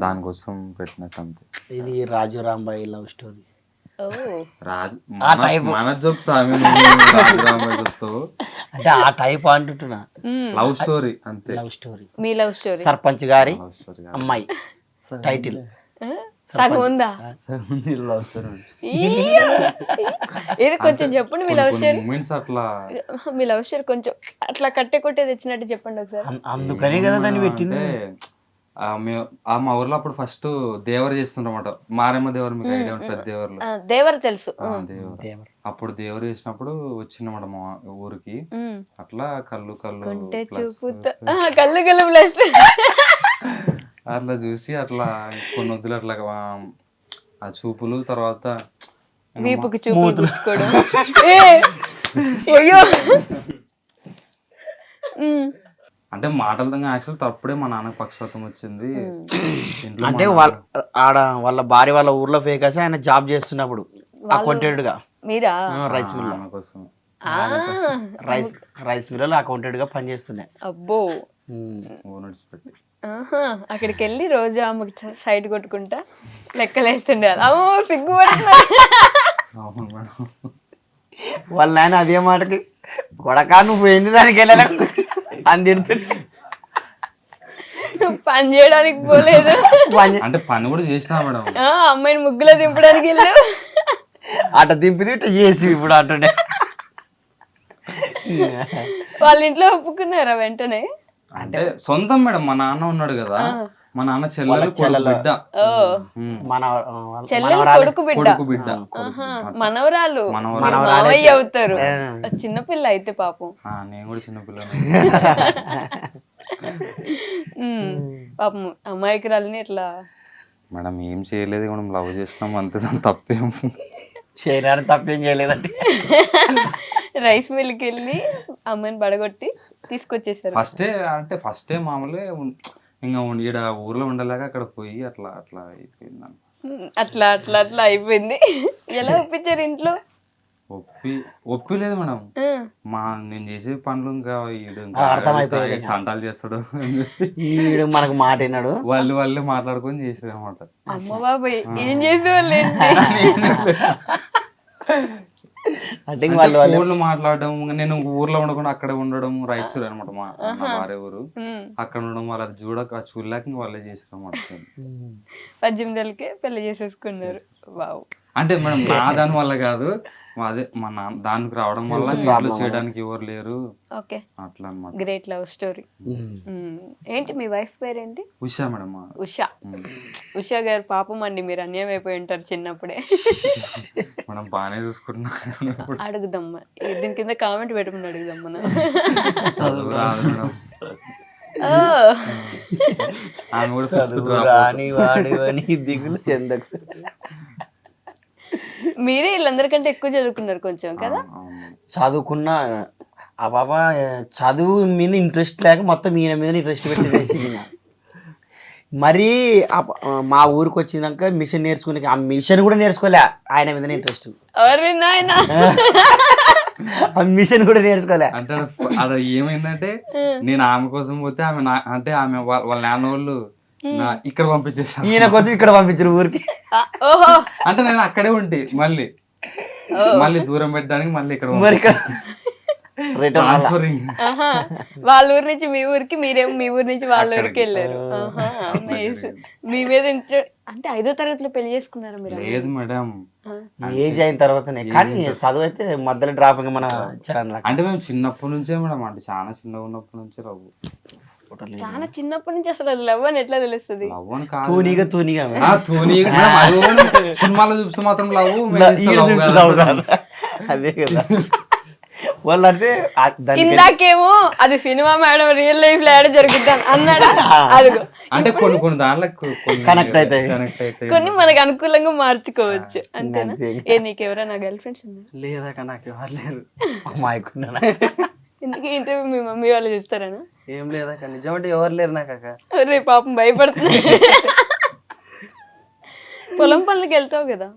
దానికోసం పెట్టినట్టు అంతే. ఇది రాజు రాంబాయి లవ్ స్టోరీ. మన జబ్ చెప్తావు అంటే ఆ టైప్ అంటున్నా. లవ్ స్టోరీ అంతే. Love story. మీ లవ్ స్టోరీ సర్పంచ్ గారి అమ్మాయి టైటిల్ సగం ఉందా? Love story. ఇది కొంచెం చెప్పండి మీ లవ్ స్టోరీ. మూమెంట్స్ అట్లా మీ లవ్ స్టోరీ కొంచెం అట్లా కట్టే కొట్టే తెచ్చినట్టు చెప్పండి ఒకసారి. అందుకనే కదా దాన్ని పెట్టింది. మా ఊర్లో అప్పుడు ఫస్ట్ దేవర చేస్తుంటారన్నమాట. మారేమ్మ దేవర, మీకు ఐడియా ఉంటుంది? పెద్ద దేవర్లు దేవర తెలుసు. అప్పుడు దేవర చేసినప్పుడు వచ్చిందన్నమాట మా ఊరికి. అట్లా కళ్ళు ప్లస్ అట్లా చూసి అట్లా కొన్ని వద్దులు అట్లా ఆ చూపులు, తర్వాత వీపుకి చూపులు పుచ్చుకోవడం. అయ్యో అంటే మాటలతో యాక్చువల్ తప్పుడే మా నాన్నకు పక్షవాతం వచ్చింది. అంటే వాళ్ళ భార్య వాళ్ళ ఊర్లో ఫేకాసి ఆయన జాబ్ చేస్తున్నప్పుడు అకౌంటెంట్ గా మీరా రైస్ మిల్ కోసం రైస్ మిల్ అకౌంటెంట్ గా పనిచేస్తున్నాయి. అబ్బో పెట్టి అక్కడికి వెళ్ళి రోజు ఆమెకు సైడ్ కొట్టుకుంటా లెక్కలేస్తుండే. అమ్మో సిగ్గుపడుతున్నా. వాళ్ళ ఆయన అదే మాటకి కొడకా నువ్వు పోయింది దానికి వెళ్ళా అని తిడుతుంటే పని చేయడానికి పోలేదు. అంటే పని కూడా చేసినా మేడం. అమ్మాయిని ముగ్గులో దింపడానికి వెళ్ళు. అట దింపిది ఇట్లా చేసి ఇప్పుడు అంటుండే. వాళ్ళ ఇంట్లో ఒప్పుకున్నారా వెంటనే? అంటే సొంతం మేడం. మా నాన్న ఉన్నాడు కదా, మా నాన్న చెల్లెలు బిడ్డ, కొడుకు బిడ్డ, మనవరాలు మావయ్య అవుతారు. చిన్నపిల్ల అయితే పాపం. నేను కూడా చిన్నపిల్ల. పాపం అమాయకురాలని ఇట్లా. మేడం ఏం చేయలేదు మేడం, లవ్ చేసినాం అంతే, తప్పేం చేయడానికి తప్పేం చేయలేదండి. రైస్ మిల్కి వెళ్ళి అమ్మాయిని పడగొట్టి తీసుకొచ్చేసారు. ఫస్టే మామూలుగా ఇంకా ఈడ ఊర్లో ఉండలేక అక్కడ పోయి అట్లా అట్లా అయిపోయింది అట్లా అట్లా అట్లా అయిపోయింది. ఎలా ఒప్పించారు ఇంట్లో? ఒప్పిలేదు మేడం. నేను చేసే పనులు ఇంకా అర్థమైపోయేది. తంటాలు చేస్తాడు ఈడు మనకు మాట విన్నాడు. వాళ్ళు మాట్లాడుకొని చేసేది అనమాట. అమ్మ బాబాయ్ ఏం చేసేవాళ్ళు? అంటే ఊర్లో మాట్లాడడం, నేను ఊర్లో ఉండకుండా అక్కడ ఉండడం, రైచూర్ అనమాట మా భార్య ఊరు. అక్కడ ఉండడం వాళ్ళు అది చూడలేక వాళ్ళే చేసారు అనమాట. 18 ఏళ్ళకే పెళ్లి చేసేసుకున్నారు. వావ్. అంటే మేడం నా దాని వల్ల కాదు, అదే మా నాన్న దానికి రావడం వల్ల ఇంట్లో చేయడానికి ఎవరు లేరు. ఓకే, అట్లా అన్నమాట. Great love story. ఏంటి మీ వైఫ్ పేరేంటి? ఉషా మేడం. ఉషా గారు పాపం అండి, మీరు అన్యాయం అయిపోయి ఉంటారు చిన్నప్పుడే. మనం బాగానే చూసుకుంటున్నా. అడుగుదమ్మా, దీని కింద కామెంట్ పెట్టుకుని అడుగుదమ్మా. చదువు రాదు మేడం. దిగులు ఎందుకు? మీరే వీళ్ళందరికంటే ఎక్కువ చదువుకున్నారు కొంచెం కదా? చదువుకున్నా ఆ బాబా చదువు మీద ఇంట్రెస్ట్ లేక మొత్తం ఈయన మీద ఇంట్రెస్ట్ పెట్టి చేసింది. మరీ మా ఊరికి వచ్చినాక మిషన్ నేర్చుకునే, ఆ మిషన్ కూడా నేర్చుకోలే, ఆయన మీద ఇంట్రెస్ట్. ఆ మిషన్ కూడా నేర్చుకోలే. అంటే అది ఏమైందంటే నేను ఆమె కోసం పోతే ఆమె వాళ్ళ నాన్న వాళ్ళు ఇక్కడ పంపించేసాను, ఈయన కోసం ఇక్కడ పంపించారు ఊరికి. అంటే నేను అక్కడే ఉంటే మళ్ళీ దూరం పెట్టడానికి మళ్ళీ ఇక్కడ వాళ్ళ ఊరి నుంచి మీ ఊరికి, మీరేమో మీ ఊరి నుంచి వాళ్ళ ఊరికి వెళ్ళారు. మీ మీద అంటే 5వ తరగతిలో పెళ్లి చేసుకున్నారా మీరు? లేదు మేడం, ఏజ్ అయిన తర్వాతనే. కానీ చదువు అయితే మధ్యలో డ్రాప్ మన అంటే మేము చిన్నప్పటి నుంచే మేడం, అంటే చాలా చిన్నగా ఉన్నప్పటి నుంచే లవ్. చాలా చిన్నప్పటి నుంచి అసలు అది లవ్ అని ఎట్లా తెలుస్తుంది? లవ్ అని కాదు, తూనిగా సినిమాలో చూపిస్తే మాత్రం లవ్. అదే కదా వాళ్ళంటే. ఇందాకేమో అది సినిమా మేడం, రియల్ లైఫ్ లో ఏడా జరుగుతాను అన్నాడా? అదిగో అంటే కొన్ని దాంట్లో కనెక్ట్ అవుతాయి, కొన్ని మనకు అనుకూలంగా మార్చుకోవచ్చు అంతేనా? నీకు ఎవరైనా గర్ల్ ఫ్రెండ్స్ ఉన్నారు? లేదాక నాకు ఎవరు లేరు. మాయకున్నా ఎందుకు ఇంటర్వ్యూ మీ మమ్మీ వాళ్ళు చూస్తారనా? ఏం లేదాక, నిజమంటే ఎవరు లేరు నాకు అక్క. రే పాపం భయపడుతున్నా. పొలం పనులకి వెళ్తావు కదా?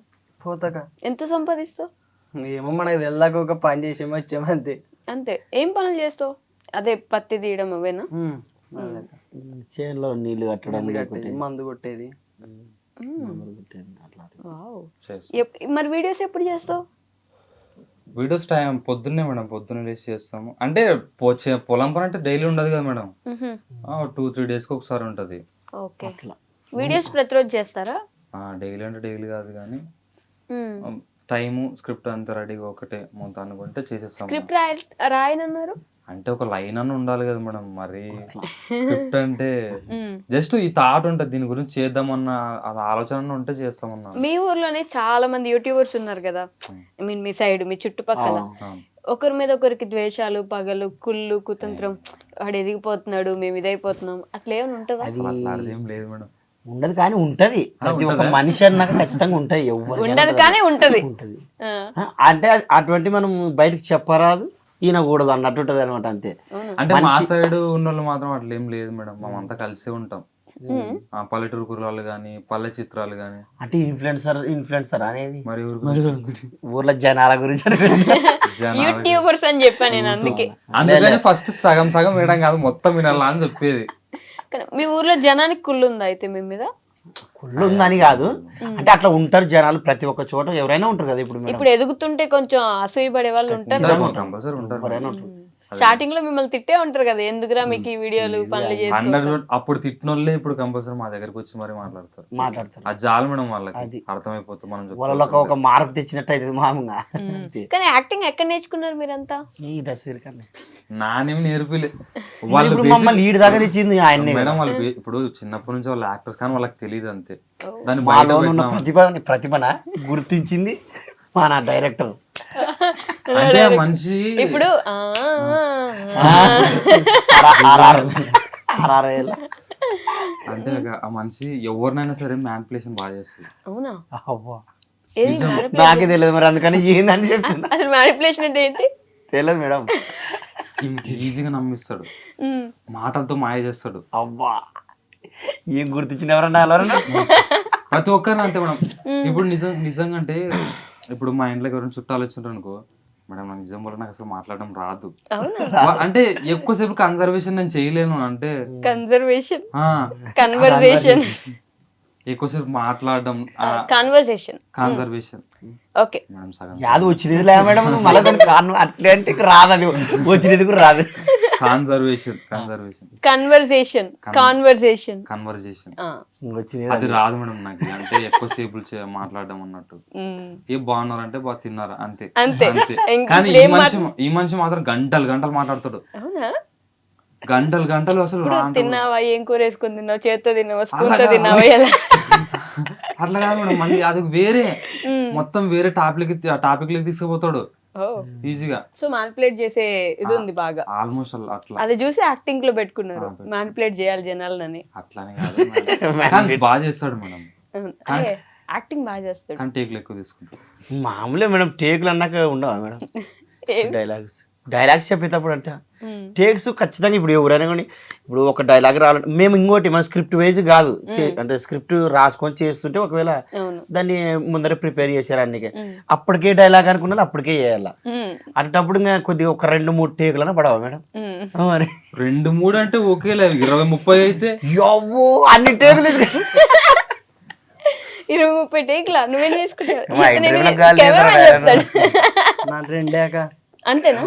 పోతాక. ఎంత సంపాదిస్తావు? ఏమో మనకి వెళ్ళాక ఒక పని చేసేమో వచ్చాము అంతే. అంతే. ఏం పనులు చేస్తావు? అదే పత్తి తీయడం అవేనా? చేనులో నీళ్లు కట్టడం, మందు కొట్టేది. మరి వీడియోస్ ఎప్పుడు చేస్తావు? వీడియోస్ టైం పొద్దున్నే మేడం, పొద్దున్నే లేచి చేస్తాము. అంటే పొలం పని అంటే డైలీ ఉండదు కదా మేడం, 2-3 డేస్కి ఒకసారి ఉంటది. ఓకే. వీడియోస్ ప్రతిరోజు చేస్తారా? డైలీ అంటే డైలీ కాదు కానీ టైము స్క్రిప్ట్ అంతా రెడీగా ఒకటే మొత్తం అనుకుంటే చేసేస్తాం. స్క్రిప్ట్ రాయనన్నారు అంటే ఒక లైన్ అని ఉండాలి కదా మేడం. మరి స్క్రిప్ట్ అంటే జస్ట్ ఈ థాట్ ఉంటుంది, దీని గురించి చేద్దామన్న ఆలోచన ఉంటే చేస్తామన్నా. మీ ఊర్లోనే చాలా మంది యూట్యూబర్స్ ఉన్నారు కదా, ఐ మీన్ మీ సైడ్, మీ చుట్టుపక్కల. ఒకరి మీద ఒకరికి ద్వేషాలు, పగలు, కుళ్ళు, కుతంత్రం, వాడు ఎదిగిపోతున్నాడు, మేము ఇదైపోతున్నాం, అట్లా ఏమైనా ఉంటుందా? ఏం లేదు మేడం. ఉండదు కానీ ఉంటది. ప్రతి ఒక్క మనిషి అన్నాక ఖచ్చితంగా ఉంటాయి. ఎవరు ఉండదు కానీ ఉంటది. అంటే అటువంటి మనం బయటకు చెప్పరాదు, ఈయనకూడదు అన్నట్టు ఉంటది అనమాట. అంతే. అంటే మా సైడ్ ఉన్న వాళ్ళు మాత్రం అట్లా ఏం లేదు మేడం, మేమంతా కలిసే ఉంటాం. పల్లెటూరు కుర్రాళ్ళు కానీ, పల్లె చిత్రాలు కానీ. అంటే ఇన్ఫ్లుయెన్సర్ అనేది మరి ఊర్లో జనాల గురించి యూట్యూబర్స్ అని చెప్పాను నేను. అందుకని ఫస్ట్ సగం సగం వేయడం కాదు, మొత్తం వినాలా అని చెప్పేది. మీ ఊర్లో జనానికి కుళ్ళు ఉందా అయితే మీ మీద? కుళ్ళు ఉందని కాదు, అంటే అట్లా ఉంటారు జనాలు ప్రతి ఒక్క చోట, ఎవరైనా ఉంటారు కదా. ఇప్పుడు ఎదుగుతుంటే కొంచెం అసూయ పడే వాళ్ళు ఉంటారు. స్టార్టింగ్ లో మిమ్మల్ని తిట్టే ఉంటారు కదా, ఎందుకురా మీకు ఈ వీడియోలు పనులు చేసి. అప్పుడు తిట్టినోళ్ళే ఇప్పుడు కంపల్సరీ మా దగ్గరకు వచ్చి మరి మాట్లాడతారు. అది జాలి మేడం, వాళ్ళకి అర్థమైపోతుంది మనం వాళ్ళకి ఒక మార్క్ తెచ్చినట్టు అయితే మామూలుగా. కానీ యాక్టింగ్ ఎక్కడ నేర్చుకున్నారు మీరంతా? నానేమి నేర్పిలే, వాళ్ళు మమ్మల్ని ఈడు దాకా తెచ్చింది ఆయన మేడం. వాళ్ళు ఇప్పుడు చిన్నప్పటి నుంచి వాళ్ళ యాక్టర్స్ కానీ వాళ్ళకి తెలియదు అంతే. దాని మాలో ఉన్న ప్రతిభన గుర్తించింది మా నా డైరెక్టర్. అంటే మనిషి ఇప్పుడు అంటే ఆ మనిషి ఎవరినైనా సరే మ్యానిపులేషన్ బాగా చేస్తుంది. అవునా? నాకే తెలియదు మరి, అందుకని ఏందని చెప్తున్నా. అసలు మ్యానిపులేషన్ అంటే ఏంటి తెలియదు మేడం. ఈజీగా నమ్మిస్తాడు, ఉమ్. మాటలతో మాయ చేస్తాడు. అవ్వా ఏం గుర్తించిన ఎవరన్నా ఎవరన్నా ప్రతి ఒక్కరిని అంతే మేడం. ఇప్పుడు నిజంగా అంటే ఇప్పుడు మా ఇంట్లోకి ఎవరైనా చుట్టాలు వచ్చింటారు అనుకో, మేడం నాకు నిజం వల్ల నాకు అసలు మాట్లాడడం రాదు. అంటే ఎక్కువసేపు కన్సర్వేషన్ నేను చేయలేను. అంటే కన్సర్వేషన్, ఆ, కన్వర్సేషన్, ఎక్కువసేపు మాట్లాడడం, కన్వర్సేషన్, కన్సర్వేషన్. ఓకే. మేడం సగం యాది వచ్చినది లే మేడం మళ్ళీ దానికి కారణం అట్లే అంటే రాదు, అది వచ్చినది కూడా రాదు. కన్సర్వేషన్ కన్వర్సేషన్, కాన్వర్సేషన్, కన్వర్జేషన్ వచ్చినది అది రాదు మేడం నాకు. అంటే ఎక్కువసేపు మాట్లాడడం అన్నట్టు. ఏ బాగున్నారు అంటే బాగా తిన్నారా అంతే అంతే. అంతే. ఇంక కానీ ఇప్పుడు ఈ మనిషి మాత్రం గంటలు గంటలు మాట్లాడతాడు. అవునా? గంటలు గంటలు అసలు ఇప్పుడు రా అంటే తిన్నావా, ఏం కూర వేసుకుని తిన్నావు, చేత్తో తిన్నావా, స్పూన్ తో అలాగా. తిన్నావా, ఎలా? అట్లా కాదు మేడం, మళ్ళీ అది వేరే మొత్తం వేరే టాపిక్ లకి తీసుకుపోతాడు ఈజీగా. సో మానిపులేట్ చేసే ఇది ఉంది బాగా. ఆల్మోస్ట్ అట్లా అది చూసి యాక్టింగ్ లో పెట్టుకున్నారు, మానిపులేట్ చేయాలి జనాలని. అట్లానే కాదు మేడం. కానీ బాగా చేస్తాడు మేడం. యాక్టింగ్ బాగా చేస్తాడు. కానీ టేకులు ఎక్కువ తీసుకుంటాడు. మామూలే మేడం, టేకులు అన్నాక ఉండవా మేడం డైలాగ్స్ చెప్పేటప్పుడు అంటే టేక్స్ ఖచ్చితంగా. ఇప్పుడు ఎవరైనా కానీ ఇప్పుడు ఒక డైలాగ్ రావాలంటే మేము ఇంకోటి మన స్క్రిప్ట్ వైజ్ కాదు, అంటే స్క్రిప్ట్ రాసుకొని చేస్తుంటే ఒకవేళ దాన్ని ముందర ప్రిపేర్ చేశారు అన్నికే, అప్పటికే డైలాగ్ అనుకున్నది అప్పటికే చేయాల. అటప్పుడు ఇంకా కొద్దిగా ఒక 2-3 టేకులన్నా పడవా మేడం? మరి 2-3 అంటే ఒకేలా 20-30 అయితే అవ్వో అన్ని టేకులు 20-30 టేక్లా నువ్వేం చేసుకుంటావు? మా ఇంటర్వ్యూలో గాలి చెప్తాడు నా రెండాక అంతేనా?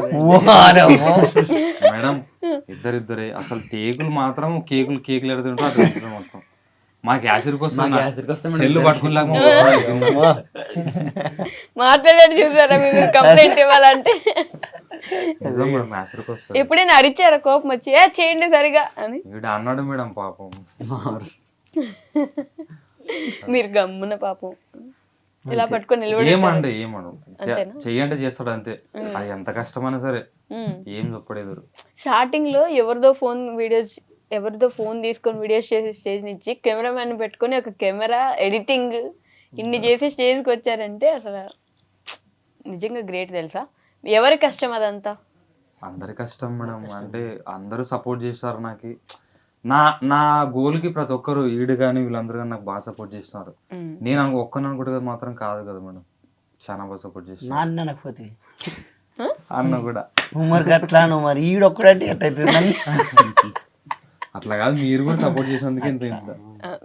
మేడం ఇద్దరిద్దరే అసలు టేకులు మాత్రం కేకులు ఎడుతుంటారు అది ఉంటుంది మొత్తం. మాకు యాసిడ్కి వస్తుంది సెల్లు పట్టుకుని మాట్లాడాడు చూసారా మీరు కంప్లైంట్ ఇవ్వాలంటే? యాసిడ్కి వస్తుంది. ఎప్పుడైనా అరిచారా కోపం వచ్చి చేయండి సరిగా అని? వీడు అన్నాడు మేడం పాపం. మీరు గమ్మున పాపం ఇలా పట్టుకొని నిలబడి ఏమండి చెయ్యంటే చేస్తాడు అంతే. అది ఎంత కష్టమైనా సరే ఏం చెప్పలేదు. స్టార్టింగ్ లో ఎవరిదో ఫోన్ తీసుకొని వీడియోస్ చేసి స్టేజ్ నుంచి కెమెరామెన్ పెట్టుకొని ఒక కెమెరా ఎడిటింగ్ ఇన్ని చేసి స్టేజ్కి వచ్చారంటే అసలు నిజంగా గ్రేట్ తెలుసా? ఎవరి కష్టం అదంతా? అందరి కష్టం మేడం. అంటే అందరూ సపోర్ట్ చేస్తారు నాకు. నా గోల్ కి ప్రతి ఒక్కరు ఈడు కానీ వీళ్ళందరూ కానీ నాకు బాగా సపోర్ట్ చేస్తున్నారు. నేను ఒక్కని అనుకుంటే మాత్రం కాదు కదా మేడం, చాలా బాగా సపోర్ట్ చేస్తున్నారు. అన్న కూడా మరి అట్లా మరి ఈడొక్కడంటే ఎట్లయితే అట్లా కాదు, మీరు కూడా సపోర్ట్ చేసేందుకు ఇంత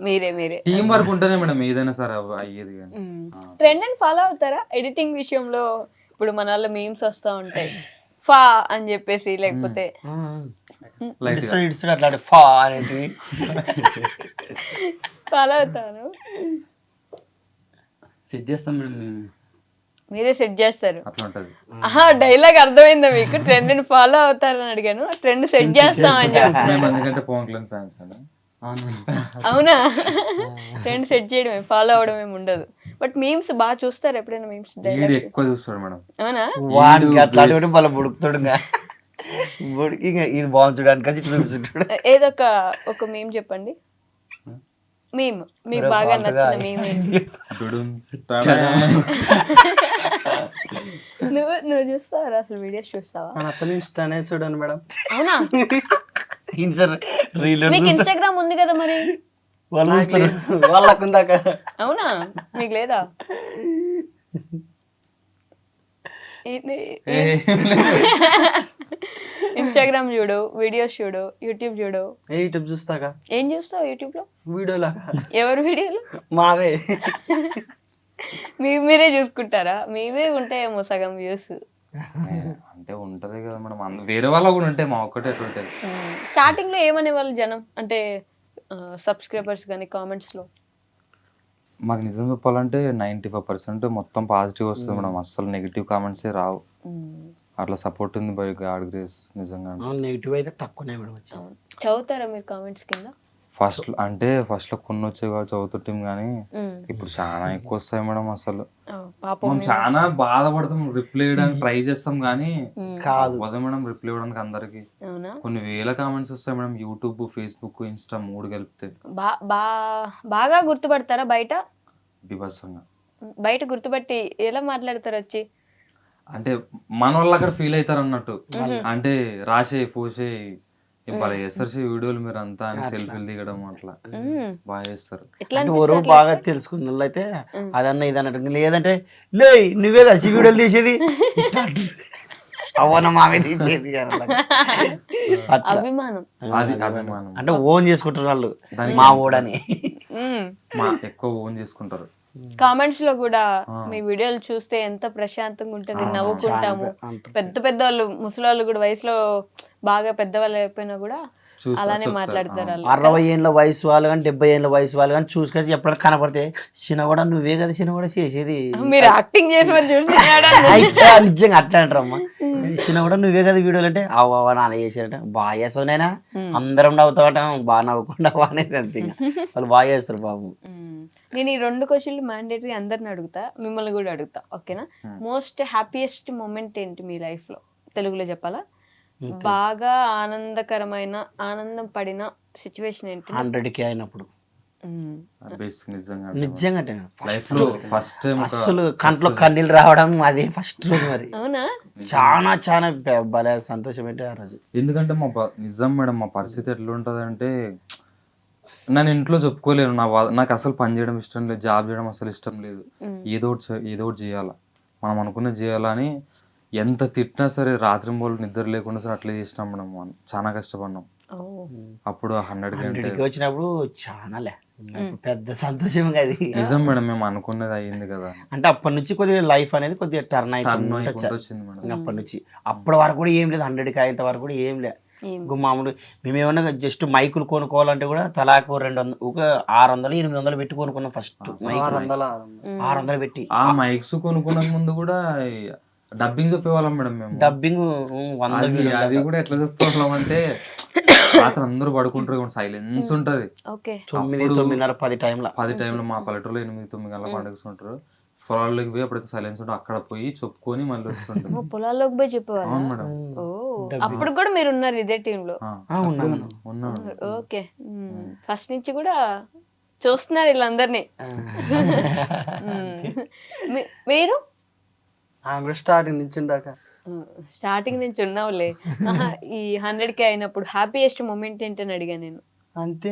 మీరే టీం వర్క్ ఉంటేనే మేడం ఏదైనా సరే అయ్యేది. కానీ ట్రెండ్ అని ఫాలో అవుతారా ఎడిటింగ్ విషయంలో? ఇప్పుడు మన వాళ్ళ మీమ్స్ వస్తూ ఉంటాయి ఫా అని చెప్పేసి, లేకపోతే అట్లా ఫా అనేది ఫాలో అవుతాను. సెట్ చేస్తాం మేడం మేము. మీరే సెట్ చేస్తారు? అట్లా ఉంటది. డైలాగ్ అర్థమైందా మీకు? ట్రెండ్ ని ఫాలో అవుతారని అడిగాను, ట్రెండ్ సెట్ చేస్తామని చెప్పి. మేము ఎందుకంటే పవన్ కళ్యాణ్ ఫ్యాన్స్ అని. అవునా? ట్రెండ్ సెట్ చేయడమే, ఫాలో అవడం ఏమి ఉండదు. బట్ మీమ్స్ బాగా చూస్తారు ఎప్పుడైనా? మీమ్స్ ఎక్కువ చూస్తాడు మేడం. అవునా? వాడికి అట్లాంటి వాళ్ళ బుడుకుతాడు బుడికి ఇది బాగుంచడానికి చూస్తుంటాడు. ఏదో ఒక మీమ్ చెప్పండి. మీమ్ మీకు బాగా నచ్చిన మీమ్ నువ్వు చూస్తావా అసలు? వీడియోస్ చూస్తావా? అసలు ఇన్స్టానే చూడండి మేడం. అవునా? మీకు ఇన్స్టాగ్రామ్ ఉంది కదా మరి? వాళ్ళకు ఉందాక. అవునా? మీకు లేదా? ఇన్స్టాగ్రామ్ చూడు, వీడియోస్ చూడు, యూట్యూబ్ చూడు. యూట్యూబ్ చూస్తాక. ఏం చూస్తావు యూట్యూబ్ లో? వీడియోలాగా. ఎవరి వీడియోలు? మావే. మీరే చూసుకుంటారా? మీవే ఉంటాయేమో సగం వ్యూస్. అంటే ఉంటది కదా మేడం, వేరే వాళ్ళ కూడా ఉంటాయి, మా ఒక్కటే ఎట్లుంటది. స్టార్టింగ్ లో ఏమనే వాళ్ళు జనం, అంటే సబ్స్క్రైబర్స్ కానీ కామెంట్స్ లో? మాకు నిజం చెప్పాలంటే 95% మొత్తం పాజిటివ్ వస్తుంది మేడం, అస్సలు నెగిటివ్ కామెంట్సే రావు. అట్లా సపోర్ట్ ఉంది బై గాడ్ గ్రేస్ నిజంగా. నెగిటివ్ అయితే తక్కువనే మేడం. చదువుతారా మీరు కామెంట్స్ కింద? ఫస్ట్ లో కొన్ని వచ్చాయి కాబట్టి చదువుతుంటాం, కానీ ఇప్పుడు చాలా ఎక్కువ వస్తాయి మేడం. అసలు మనం చాలా బాధపడతాం, రిప్లై ఇవ్వడానికి ట్రై చేస్తాం కానీ కాదు మేడం రిప్లై ఇవ్వడానికి అందరికి. కొన్ని వేల కామెంట్స్ వస్తాయి మేడం, యూట్యూబ్, ఫేస్బుక్, ఇన్స్టా 3 కలిపితే. బాగా గుర్తుపడతారా బయట? బీభత్సంగా బయట గుర్తుపట్టి ఎలా మాట్లాడతారు వచ్చి? అంటే మన వాళ్ళు అక్కడ ఫీల్ అవుతారు అన్నట్టు, అంటే రాసే పోసే బాగా చేస్తారు వీడియోలు మీరు అంతా అని సెల్ఫీలు దిగడం అట్లా బాగా చేస్తారు. ఎట్లా అంటే అనిపిస్తుంది ఎవరో అట్లా బాగా చేస్తే? తెలుసుకున్న వాళ్ళు అయితే అదన్నా ఇదన్నట్టు, లేదంటే లే నువ్వే కదా వీడియోలు తీసేది అవన్న మామే తీసేది అట్లా. అభిమానం. అది అభిమానం. అంటే ఓన్ చేసుకుంటారు వాళ్ళు దానికి మా ఓడని. మా ఎక్కువ ఓన్ చేసుకుంటారు. కామెంట్స్ లో కూడా మీ వీడియోలు చూస్తే ఎంత ప్రశాంతంగా ఉంటుంది, నవ్వుకుంటాము. పెద్ద పెద్ద వాళ్ళు ముసలి కూడా వయసులో బాగా పెద్దవాళ్ళు అయిపోయినా కూడా అలానే మాట్లాడతారు వాళ్ళు. 60 ఏళ్ళ వయసు వాళ్ళు కానీ 70 ఏళ్ళ వయసు వాళ్ళు కానీ చూసుకొని ఎప్పుడైనా కనపడితే చిన్న కూడా నువ్వే కదా చిన్న కూడా చేసేది మీరు యాక్టింగ్ చేసి చూస్తున్నాడా? అయితే నిజంగా అట్లా అంటారమ్మా. చిన్న కూడా నువ్వే కదా వీడియోలు అంటే అవ్వ నాన్న చేసారట బాగా చేస్తావునైనా అందరం నవ్వుతావట బాగా నవ్వకుండా అనేది అంతే. ఇంకా వాళ్ళు బాగా చేస్తారు బాబు. నేను ఈ 2 క్వశ్చన్లు మ్యాండేటరీ అందరిని అడుగుతా, మిమ్మల్ని కూడా అడుగుతా, ఓకేనా? మోస్ట్ హ్యాపీయెస్ట్ మూమెంట్ ఏంటి మీ లైఫ్ లో? తెలుగులో చెప్పాలా? బాగా ఆనందకరమైన ఆనందం పడిన సిచ్యువేషన్ ఏంటి? 100K అయినప్పుడు నిజంగా నిజంగా లైఫ్ లో ఫస్ట్ టైం అసలు కంట్లో కన్నీళ్ళు రావడం అది ఫస్ట్ రోజు. మరి అవునా? చాలా చాలా భలే సంతోషం ఏంటి ఆ రోజు. ఎందుకంటే నిజం మేడం మా పరిస్థితి ఎట్లా ఉంటుంది అంటే నేను ఇంట్లో చెప్పుకోలేను. నాకు అసలు పని చేయడం ఇష్టం లేదు, జాబ్ చేయడం అసలు ఇష్టం లేదు. ఏదో ఒకటి చేయాలా, మనం అనుకున్నది చేయాలని ఎంత తిట్టినా సరే రాత్రి మూలు నిద్ర లేకుండా సరే అట్లా చేసినాం మేడం. చాలా కష్టపడినాం. అప్పుడు 100K వచ్చినప్పుడు చాలా పెద్ద సంతోషం అది. నిజం మేడం, మేము అనుకున్నది అయ్యింది కదా. అంటే అప్పటి నుంచి కొద్దిగా లైఫ్ అనేది కొద్దిగా టర్న్ అయిపోయింది. వచ్చింది మేడం. అప్పటి నుంచి అప్పటి వరకు కూడా ఏం లేదు, 100K అయ్యేంత వరకు కూడా ఏం లేదు. మామూలు మేమేమన్నా జస్ట్ మైకులు కొనుక్కోవాలంటే కూడా తలాకు 200 ఒక 600-800 పెట్టి కొనుక్కున్నాం ఫస్ట్. 600 పెట్టి ఆ మైక్స్ కొనుక్కున్న ముందు కూడా డబ్బింగ్ చెప్పేవాళ్ళం మేడం మేము. డబ్బింగ్ అది కూడా ఎట్లా చెప్పుకోవాలం అంటే రాత్రి అందరూ పడుకుంటారు, సైలెన్స్ ఉంటది. 9-9:30 10 టైంలో మా పల్లెటూరులో 8-9 గంటల పండుగ పొలాల్లోకి పోయి అప్పుడైతే సైలెన్స్ ఉంటుంది, అక్కడ పోయి చెప్పుకొని మళ్ళీ వస్తుంటాం. పొలాల్లోకి పోయి చెప్పేవాళ్ళు. అవును మేడం. అప్పుడు కూడా మీరు ఉన్నారు ఇదే టీమ్ లో? ఉన్నాను. ఓకే, ఫస్ట్ నుంచి కూడా చూస్తున్నారు వీళ్ళందరినీ. మీరు స్టార్టింగ్ నుంచి ఉన్నావులే. ఈ 100K అయినప్పుడు హ్యాపీయెస్ట్ మూమెంట్ ఏంటని అడిగా నేను. అంతే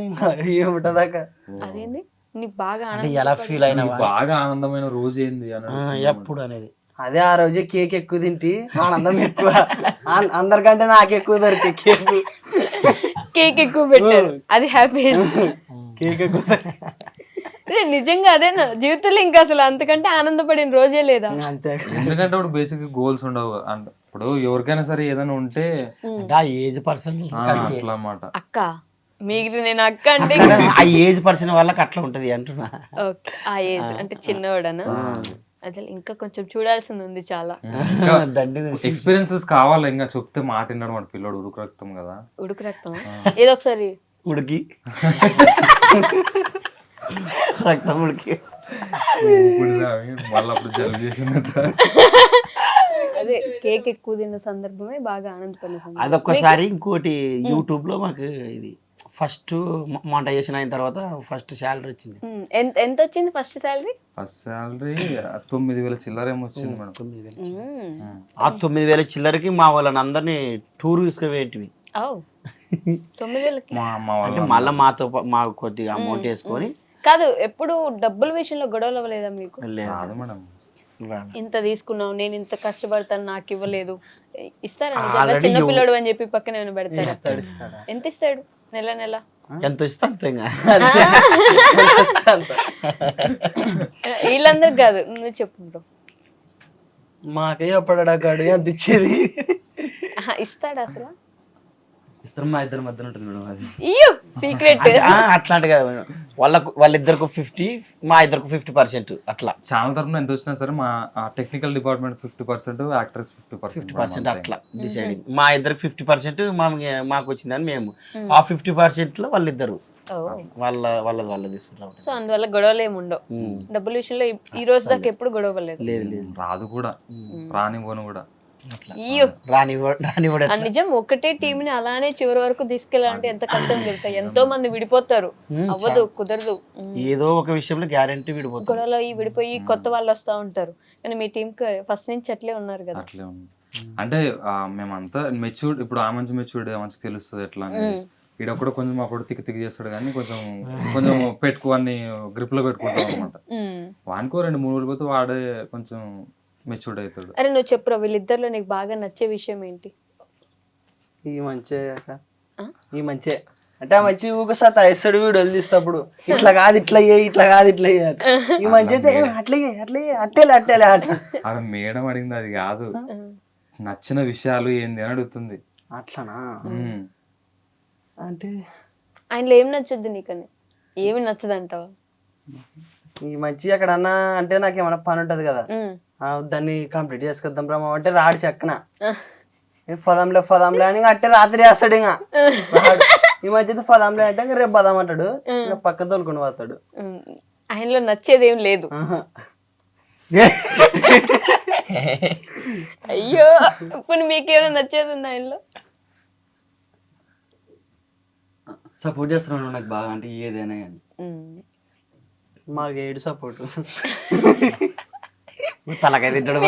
ఏముంటదాకా అదేంది నీకు బాగా ఎలా ఫీల్ అయినా బాగా ఆనందమైన రోజు ఏంది అని ఎప్పుడు అనేది అదే ఆ రోజే కేక్ ఎక్కువ తింటి ఆనందం ఎక్కువ. అందరికంటే నాకు ఎక్కువ దొరికి కేక్ ఎక్కువ పెట్టారు, అది హ్యాపీయెస్ట్. కేక్ ఎక్కువ నిజంగా అదేనా జీవితంలో? ఇంకా అసలు అంతకంటే ఆనందపడిన రోజే లేదా? అంతే. ఎందుకంటే ఇప్పుడు బేసిక్ గోల్స్ ఉండవు. ఇప్పుడు ఎవరికైనా సరే ఏదైనా ఉంటే ఆ ఏజ్ పర్సన్ అట్లా అన్నమాట. అక్క మీకు నేను అక్క అంటే ఆ ఏజ్ పర్సన్ వాళ్ళకి అట్లా ఉంటది అంటున్నా. ఓకే, ఆ ఏజ్ అంటే చిన్నవాడనా? అసలు ఇంకా కొంచెం చూడాల్సింది ఉంది చాలా. ఎక్స్పీరియన్సెస్ కావాలి, ఇంకా చెప్తే మాట విన్నాడు వాడు పిల్లడు. ఉడుకు రక్తం కదా. ఉడుకు రక్తం ఏదో ఒకసారి ఉడికి రక్తం ఉడికి మళ్ళీ అప్పుడు జలుబు చేసినట్టు. అదే కేక్ ఎక్కువ తిన్న సందర్భమే బాగా ఆనందపడిన సందర్భం. అదొక్కసారి. ఇంకోటి యూట్యూబ్ లో మాకు ఇది ఫస్ట్ మానిటైజేషన్ అయిన తర్వాత ఫస్ట్ శాలరీ వచ్చింది. ఎంత వచ్చింది ఫస్ట్ శాలరీ? ఫస్ట్ శాలరీ 9,000 చిల్లర ఏమో వచ్చింది మేడం. 9,000. ఆ 9,000 చిల్లరకి మా వాళ్ళని అందరినీ టూర్ తీసుకుపోయేటివి. 9,000కి అంటే మళ్ళీ మాకు కొద్దిగా అమౌంట్ వేసుకొని. కాదు, ఎప్పుడు డబ్బుల విషయంలో గొడవలు అవ్వలేదా మీకు? రాదు మేడం. ఇంత తీసుకున్నావు, నేను ఇంత కష్టపడతాను, నాకు ఇవ్వలేదు. ఇస్తారా? చిన్న పిల్లడు అని చెప్పి పక్కన ఏమైనా పెడతాడు? ఎంత ఇస్తాడు నెల నెల? ఎంత ఇస్తా అంతే. వీళ్ళందరికి కాదు, నువ్వు చెప్పు. మాకే చెప్పడా కాడు ఎంత ఇచ్చేది? ఇస్తాడు అసలు? ఇస్తారు, మా ఇద్దరి మధ్యన ఉంటుంది మేడం. అది సీక్రెట్ అట్లాంటి కదా వాళ్ళిద్దరికి 50, మా ఇద్దరికి 50% అట్లా. ఛానల్ తరఫున ఎంత వచ్చినా సరే మా టెక్నికల్ డిపార్ట్మెంట్ 50%, యాక్టర్స్ 50% అట్లా డిసైడింగ్. మా ఇద్దరికి 50% మాకు వచ్చిందని మేము ఆ 50% లో వాళ్ళిద్దరు వాళ్ళ తీసుకుంటాం. సో అందువల్ల గొడవలు ఏమి ఉండవు డబ్బుల విషయంలో. ఈ రోజు దాకా ఎప్పుడు గొడవ లేదు. లేదు లేదు, రాదు కూడా, రాని పోను కూడా. అయ్యో రానివ్వడు ఆ నిజం ఒకటే టీంని అలానే చివరి వరకు తీసుకెళ్ళాలంటే ఎంత కష్టం తెలుసా, ఎంతో మంది విడిపోతారు, అవ్వదు, కుదరదు. ఏదో ఒక విషయంలో గ్యారంటీ విడిపోతుంది. గొడవలో విడిపోయి కొత్త వాళ్ళు వస్తా ఉంటారు, కానీ మీ టీం ఫస్ట్ నుంచి అట్లే ఉన్నారు కదా. అట్లే ఉంది. అంటే మేమంతా మెచ్యూర్డ్, ఇప్పుడు ఆ మంచి మెచ్యూర్డ్ మంచి తెలుస్తుంది ఎట్లా అనేది. ఈడ కూడా కొంచెం అప్పుడు తిక్కి చేస్తాడు కానీ కొంచెం కొంచెం పెట్టుకోని గ్రిప్ లో పెట్టుకుంటాం అనమాట. వానికో 2-3 రోజులు పోతే వాడే కొంచెం మెచ్యూర్డ్ అవుతాడు. అరే నువ్వు చెప్పురా, వీళ్ళిద్దరిలో నీకు బాగా నచ్చే విషయం ఏంటి? ఈ మంచి అంటే ఆ మంచి ఊకసా తయస్తాడు వీడియోలు తీస్తప్పుడు, ఇట్లా కాదు ఇట్లా ఇట్లా కాదు ఇట్లా ఈ మంచి అయితే అట్టేలే అది మేడం అడిగింది, అది కాదు, నచ్చిన విషయాలు ఏంది అని అడుగుతుంది. అట్లానా అంటే ఆయనలో ఏం నచ్చుద్ది నీకని, ఏమి నచ్చదంటావా? ఈ మంచి ఎక్కడన్నా అంటే నాకు ఏమైనా పని ఉంటది కదా, దాన్ని కంప్లీట్ చేసుకొద్దాం బ్రహ్మ అంటే రాడు చెక్కన ఫదంలే అని అట్టే రాత్రి వేస్తాడు. ఇంకా రాడు. ఈ మధ్య అయితే ఫదంలే అంటే ఇంకా రేపు పదం అంటాడు, ఇంకా పక్క తోలుకొని పోతాడు. ఆయనలో నచ్చేది ఏం లేదు. అయ్యో, ఇప్పుడు మీకేమైనా నచ్చేది ఉంది ఆయనలో? సపోర్ట్ చేస్తున్నాడు నాకు బాగా, అంటే ఏదైనా కానీ. మాకు ఏడు సపోర్ట్. తలకాయ తింటాడు,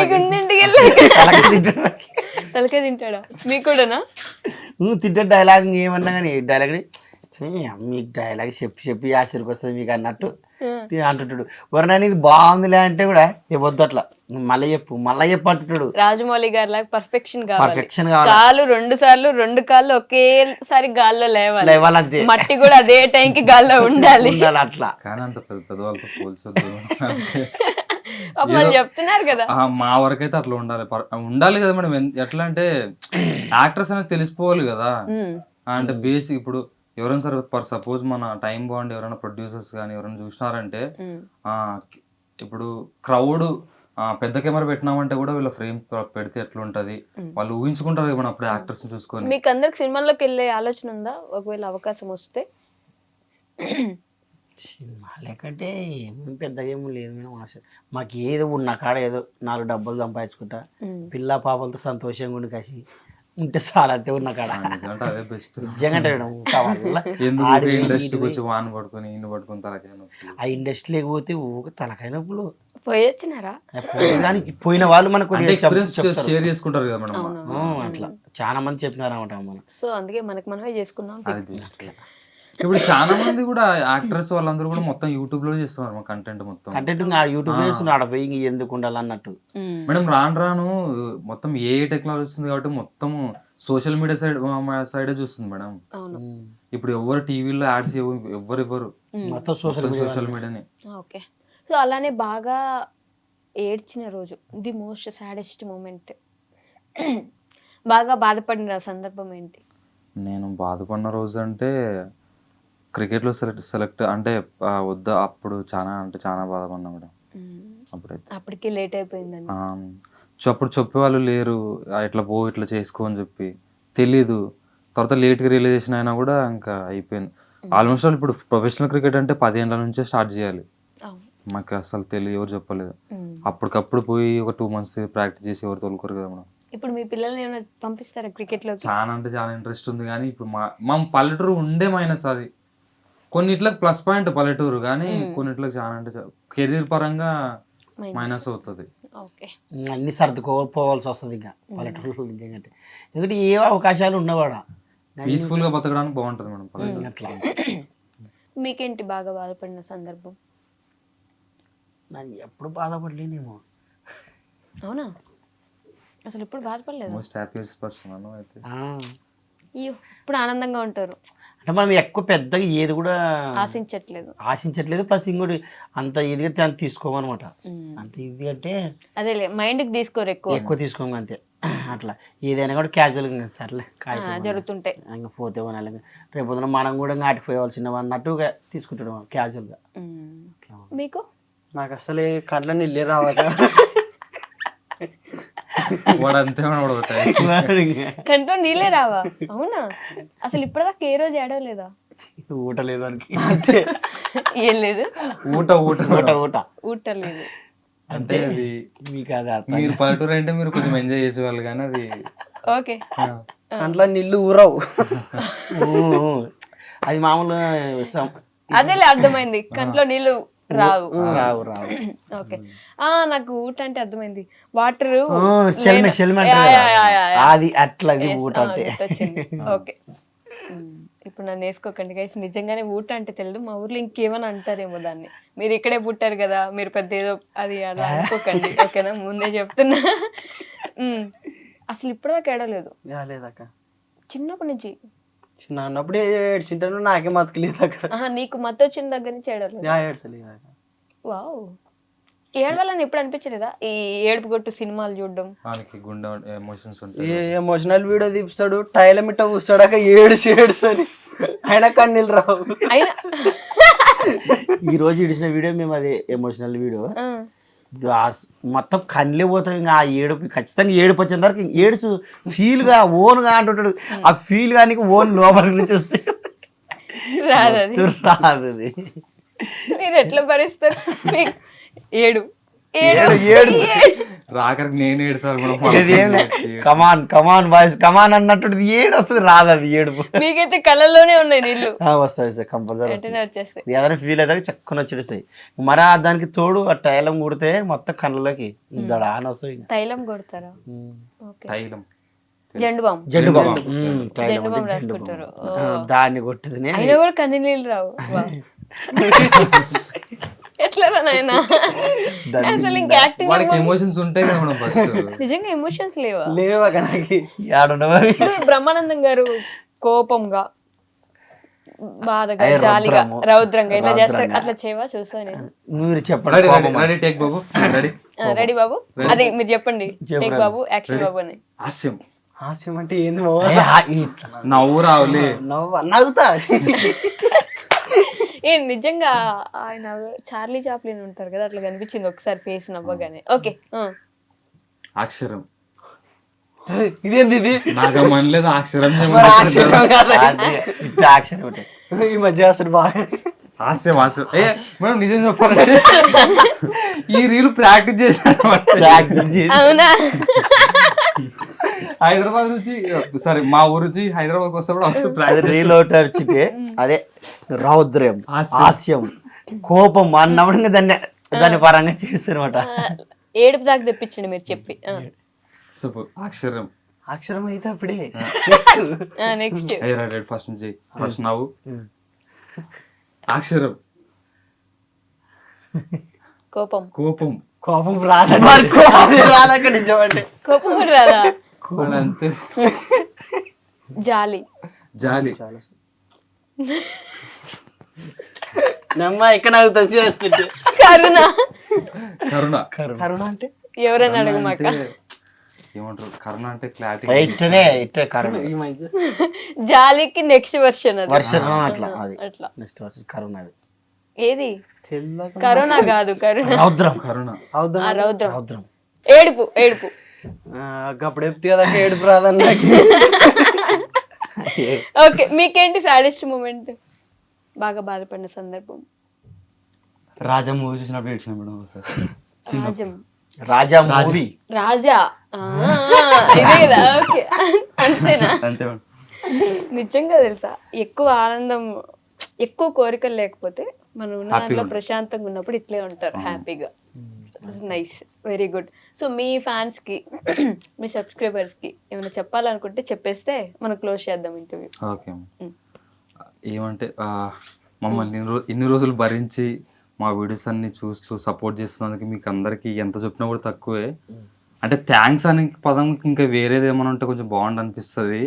తలకాయ తింటాడా? మీకు కూడానా? తింటే డైలాగ్ ఏమన్నా కానీ డైలాగ్ మీకు డైలాగ్ చెప్పి ఆశ్చర్యకి వస్తుంది మీకు అన్నట్టు అంటుంటాడు. ఎవరినైనా ఇది బాగుందిలే అంటే కూడా వద్దు అట్లా మళ్ళీ చెప్పు అంటుంటాడు. రాజమౌళి గారి లాగా పర్ఫెక్షన్ పర్ఫెక్షన్ కాలు 2 సార్లు 2 కాళ్ళు ఒకేసారి గాల్లో లేవాలంతే, మట్టి కూడా అదే టైంకి గాల్లో ఉండాలి అట్లా. కానీ అంత పెద్ద వాళ్ళతో పోల్చొద్దు. వాళ్ళు చెప్తున్నారు కదా. మా వరకు అయితే అట్లా ఉండాలి కదా మేడం. ఎట్లా అంటే యాక్టర్స్ అనేది తెలిసిపోవాలి కదా. అంటే బేసిక్ ఇప్పుడు ఎవరైనా సరే సపోజ్ మన టైం బాగుండి ఎవరైనా ప్రొడ్యూసర్స్ కానీ ఎవరైనా చూసినారంటే ఇప్పుడు క్రౌడ్ పెద్ద కెమెరా పెట్టినామంటే కూడా వీళ్ళ ఫ్రేమ్ పెడితే ఎట్లా ఉంటది వాళ్ళు ఊహించుకుంటారు కదా అప్పుడు యాక్టర్స్ చూసుకొని. మీకు అందరికి సినిమాల్లోకి వెళ్ళే ఆలోచన ఉందా ఒకవేళ అవకాశం వస్తే? సినిమా లేకంటే ఏమి పెద్దగా ఏమి లేదు మేడం ఆశ. మాకు ఏదో ఉన్న కాడ ఏదో 4 డబ్బులు సంపాదించుకుంటా పిల్ల పాపలతో సంతోషంగా ఉండి కాసి ఉంటే చాలా అంతే ఉన్న కాడ. అదే బెస్ట్ నిజంగా ఇండస్ట్రీకి వచ్చి వాన్ పడుకొని ఇన్ని పడుకుని తలకాయ నొప్పులు. ఆ ఇండస్ట్రీ లేకపోతే ఊక తలకాయ నొప్పులు. పోయొచ్చినారా? దానికి పోయిన వాళ్ళు మనకు షేర్ చేసుకుంటారు కదా మేడం. అట్లా చాలా మంది చెప్పినారు అనమాట మనం. సో అందుకే మనమే చేసుకుందాం. ఇప్పుడు చాలా మంది కూడా యాక్టర్స్ వాళ్ళందరూ కూడా మొత్తం యూట్యూబ్ లో చేస్తున్నారు మా కంటెంట్ మొత్తం. కంటెంట్ యూట్యూబ్ చేస్తున్నారు, ఆడ పోయి ఎందుకు ఉండాలి అన్నట్టు. మేడం రాను మొత్తం ఏ టెక్నాలజీ వస్తుంది కాబట్టి మొత్తం సోషల్ మీడియా సైడే చూస్తుంది మేడం. ఇప్పుడు ఎవరు టీవీలో యాడ్స్ ఎవరు మొత్తం సోషల్ మీడియాని. ఓకే. సో అలానే బాగా ఏడ్చిన రోజు, ది మోస్ట్ సాడెస్ట్ మూమెంట్, బాగా బాధపడిన సందర్భం ఏంటి? నేను బాధపడిన రోజు అంటే క్రికెట్లో సెలెక్ట్ అంటే వద్దా అప్పుడు చాలా బాధపడినా మేడం. అప్పటికి లేట్ అయిపోయిందండి. అప్పుడు చెప్పేవాళ్ళు లేరు, ఇట్లా చేసుకో అని చెప్పి తెలీదు. తర్వాత లేట్గా రియలైజేషన్ అయినా కూడా ఇంకా అయిపోయింది. ఆల్మోస్ట్ ఆల్ ఇప్పుడు ప్రొఫెషనల్ క్రికెట్ అంటే 10 ఏళ్ళ నుంచే స్టార్ట్ చేయాలి. మాకు అసలు తెలియదు, ఎవరు చెప్పలేదు. అప్పటికప్పుడు పోయి ఒక 2 months ప్రాక్టీస్ చేసి ఎవరు తోలుకోరు కదా మేడం. ఇప్పుడు మీ పిల్లల్ని ఏమైనా పంపిస్తారా క్రికెట్ లో? చాలా అంటే చాలా ఇంట్రెస్ట్ ఉంది కానీ ఇప్పుడు మా పల్లెటూరు ఉండే మైనస్ అది. కొన్నిట్లకు ప్లస్ పాయింట్ పల్లెటూరు కానీ కొన్నిట్లకు చాలా అంటే కెరీర్ పరంగా మైనస్ అవుతుంది. అన్ని సర్దుకోపోవాల్సి వస్తుంది ఇంకా పల్లెటూరు. ఎందుకంటే ఏ అవకాశాలు ఉన్నవాడా పీస్ఫుల్ గా బతకడానికి బాగుంటుంది మేడం పల్లెటూరు. అట్లా. మీకేంటి బాగా బాధపడిన సందర్భం? నాకు ఎప్పుడు బాధపడలేనేమో. అవునా? అసలు ఎప్పుడు బాధపడలేదు? మోస్ట్ హ్యాపీయెస్ట్ పర్సన్ అయితే ఇప్పుడు ఆనందంగా ఉంటారు అంటే మనం ఎక్కువ పెద్దగా ఏది కూడా ఆశించట్లేదు. ప్లస్ ఇంకోటి అంత ఇదిగా తీసుకోమన్నమాట. అంటే ఇది అంటే అదే మైండ్కి తీసుకోరు, ఎక్కువ తీసుకోము అంతే. అట్లా ఏదైనా కూడా క్యాజువల్గా సర్లే జరుగుతుంటాయి. ఇంకా పోతే రేపు మనం కూడా ఆటిపోయవలసిన అన్నట్టుగా తీసుకుంటాడు క్యాజువల్గా. మీకు? నాకు అసలు కంట్లో నీళ్ళే రావట. కంట్లో నీళ్ళే రావా? అవునా? అసలు ఇప్పటిదాకా ఏ రోజు ఏడవలేదా? ఊట లేదు ఏం లేదు, ఊట లేదు. ఊట లేదు. అంటే అది మీకు అది అర్థం మీరు పల్లెటూరు అంటే మీరు కొంచెం ఎంజాయ్ చేసేవాళ్ళు కానీ అది ఓకే కంట్లో నీళ్ళు ఊరవు. అది మామూలు అదేలే అర్థమైంది, కంట్లో నీళ్ళు రావు. రావు రావు. ఓకే నాకు ఊట అంటే అర్థమైంది, వాటర్ అది అట్లా అది ఊట అంటే. ఓకే ఇప్పుడు నన్ను వేసుకోకండి గైస్, నిజంగానే ఊట అంటే తెలియదు. మా ఊర్లో ఇంకేమైనా అంటారేమో దాన్ని. మీరు ఇక్కడే పుట్టారు కదా, మీరు పెద్ద ఏదో అది అలా అనుకోకండి ఓకేనా, ముందే చెప్తున్నా. అసలు ఇప్పటిదాకా ఏడలేదు లేదక్క, చిన్నప్పటి నుంచి. చిన్న అన్నప్పుడు ఏడ్చింటాను, నాకే మతకలేదు అక్కడ. నీకు మత్తు వచ్చిన దగ్గర నుంచి ఏడలేదు. ఏడ్చలేదు. వావ్, ఏడవాలని ఎప్పుడు అనిపించలేదా ఈ ఏడుపు కొట్టు సినిమాలు చూడడం? వాళ్ళకి గుండె ఎమోషన్స్ ఉంటాయి. ఎమోషనల్ వీడియో తీపిస్తాడు, టైలం ఇట్ట కూర్చాడు అక్క, ఏడుసని అయినా కన్నీళ్ళు రావు. అయినా ఈ రోజు ఇడిచిన వీడియో మేము అది ఎమోషనల్ వీడియో, మొత్తం కళ్ళే పోతాం. ఇంకా ఆ ఏడుపు ఖచ్చితంగా ఏడుపు వచ్చేంత వరకు ఏడుసు ఫీల్ గా ఓన్ గా అంటుంటాడు. ఆ ఫీల్ గా ఓన్ లోపలికి నుంచి వస్తే రాదది. రాదు. మీరు ఎట్లా భరిస్తారు? ఏడు రాకరికి నేను ఏడుసాను కమాన్ కమాన్ బాయ్స్ కమాన్ అన్నట్టు ఏడు వస్తుంది, రాదు అది ఏడుపు. మీకైతే కళ్ళల్లోనే ఉన్నాయి నీళ్ళు. వస్తాయి కంపల్సరీ వచ్చేస్తాయి. ఏదైనా ఫీల్ అయితే చక్కని వచ్చేస్తాయి. మరి దానికి తోడు ఆ టైలం కుడితే మొత్తం కళ్ళలోకి దడాని వస్తాయి. తైలం కొడతారా? తైలం Zandu balm. Zandu balm Zandu balm రాసుకుంటారు. దాన్ని కొట్టేది అయినా కూడా కన్ని నీళ్ళు రావు. ఎట్లా నాయనా అసలు ఇంకా యాక్టింగ్ వాడికి ఎమోషన్స్ ఉంటాయి కదా మనం ఫస్ట్. నిజంగా ఎమోషన్స్ లేవా? లేవా నాకు ఇప్పుడు బ్రహ్మానందం గారు కోపంగా, బాధగా, జాలిగా, రౌద్రంగా ఇట్లా చేస్తారు, అట్లా చేయవా? చూసా నేను. మీరు చెప్పండి. రెడీ టేక్ బాబు, రెడీ రెడీ బాబు, అది మీరు చెప్పండి. టేక్ బాబు, యాక్షన్ బాబు అని. హాస్యం. హాస్యం అంటే ఏంది? నవ్వు రావులే. నవ్వుతా. నిజంగా ఆయన చార్లీ చాప్లిన్ ఉంటారు కదా, అట్లా కనిపించింది ఒకసారి ఫేస్ నవ్వగానే. ఓకే అక్షరం. ఇదేంది ఇది? నాకు మనలేదు అక్షరం. ఈ మధ్య అసలు బాగా హాస్యం హాస్యం. మేడం నిజం చెప్పాలంటే ఈ రీల్ ప్రాక్టీస్ చేశాను. అవునా? హైదరాబాద్ నుంచి సరే మా ఊరు నుంచి హైదరాబాద్ వస్తే అదే రౌద్రం, హాస్యం, కోపం అన్నప్పుడు దాన్ని పరంగా చేస్తారన్నమాట. ఏడుపు దాకా తెప్పించండి మీరు చెప్పి. అక్షరం. అక్షరం అయితే అప్పుడే నెక్స్ట్ ఫస్ట్ నుంచి ఫస్ట్ నవ్వు. అక్షరం. కోపం. కోపం. కోపం రాదక్క నిజమంటే. కోపం కూడా రాదా? అంతే. జాలి. జాలి. నమ్మ ఇక్కడ నాకు తెలిసి చేస్తుంటే. కరుణ. కరుణ. కరుణ అంటే ఎవరైనా అడుగు మాక. ఏమంటారు కరుణ అంటే క్లారిటీ. ఈ మధ్య జాలికి నెక్స్ట్ వర్షన్ అది. అట్లా నెక్స్ట్ వర్షన్ కరుణ. ఏది? కరుణ కాదు, కరుణ. రౌద్రం. కరుణ. రౌద్రం. ఏడుపు. ఏడుపు. అప్పుడు చెప్తే కదా ఏడుపు రాదన్న. ఓకే, మీకేంటి సాడెస్ట్ మూమెంట్? బాగా బాధపడిన సందర్భం? రాజా మూవీ చూసినప్పుడు ఏడ్చిన మేడం. రాజా మూవీ. రాజా ఇదే కదా? ఓకే, అంతేనా? అంతే. నిజంగా తెలుసా, ఎక్కువ ఆనందం, ఎక్కువ కోరికలు లేకపోతే మనం ఉన్న దాంట్లో ప్రశాంతంగా ఉన్నప్పుడు ఇట్లే ఉంటారు, హ్యాపీగా. Nice, very good. సో మీ ఫ్యాన్స్ కి, మీ సబ్స్క్రైబర్స్ కి ఏమైనా చెప్పాలనుకుంటే చెప్పేస్తే మనం క్లోజ్ చేద్దాం ఇంటర్వ్యూ. ఓకే, ఏమంటే మమ్మల్ని ఇన్ని రోజులు భరించి మా వీడియోస్ అన్ని చూస్తూ సపోర్ట్ చేస్తున్నందుకు మీకు అందరికి ఎంత చెప్పినా కూడా తక్కువే. అంటే థ్యాంక్స్ అని పదం ఇంకా వేరేది ఏమైనా ఉంటే కొంచెం బాగుండు అనిపిస్తుంది.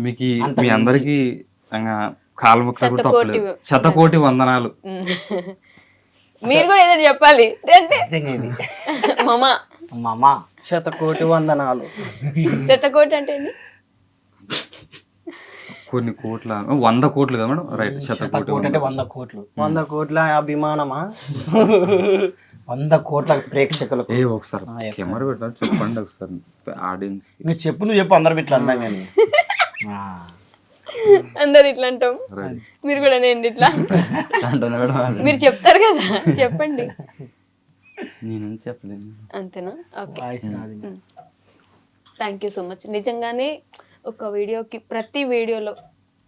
మీకు మీ అందరికి కాలుముక్కలు కూడా తప్పలేదు. 100,000,000 వందనాలు. మీరు కూడా ఏదో చెప్పాలి అంటే. మామా 100,000,000 వందనాలు. 100,000,000 అంటే ఏంటి? కొన్ని కోట్ల 100 కోట్లు కదా మేడం? రైట్, 100,000,000 అంటే 100 కోట్లు. 100 కోట్ల అభిమానమా? 100 కోట్ల ప్రేక్షకులకు. ఒకసారి కెమెరా పెట్టాలి, చెప్పండి ఒకసారి ఆడియన్స్. నువ్వు చెప్పు అందరు ఇట్లా అన్నాం కానీ. అందరు ఇట్లా అంటాం, మీరు కూడా నేను ఇట్లా మీరు చెప్తారు కదా, చెప్పండి. నేను చెప్పలేను. అంతేనా? ఓకే, వాయిస్ రాదు. Thank you so much. నిజంగానే ఒక వీడియోకి, ప్రతి వీడియోలో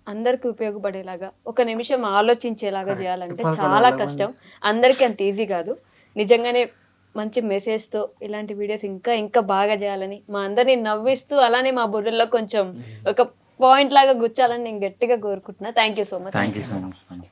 అందరికి ఉపయోగపడేలాగా, ఒక నిమిషం ఆలోచించేలాగా చేయాలంటే చాలా కష్టం, అందరికీ అంత ఈజీ కాదు. నిజంగానే మంచి మెసేజ్తో ఇలాంటి వీడియోస్ ఇంకా ఇంకా బాగా చేయాలని, మా అందరినీ నవ్విస్తూ అలానే మా బుర్రల్లో కొంచెం ఒక పాయింట్ లాగా గుచ్చాలని నేను గట్టిగా కోరుకుంటున్నా. Thank you so much. Thank you so much.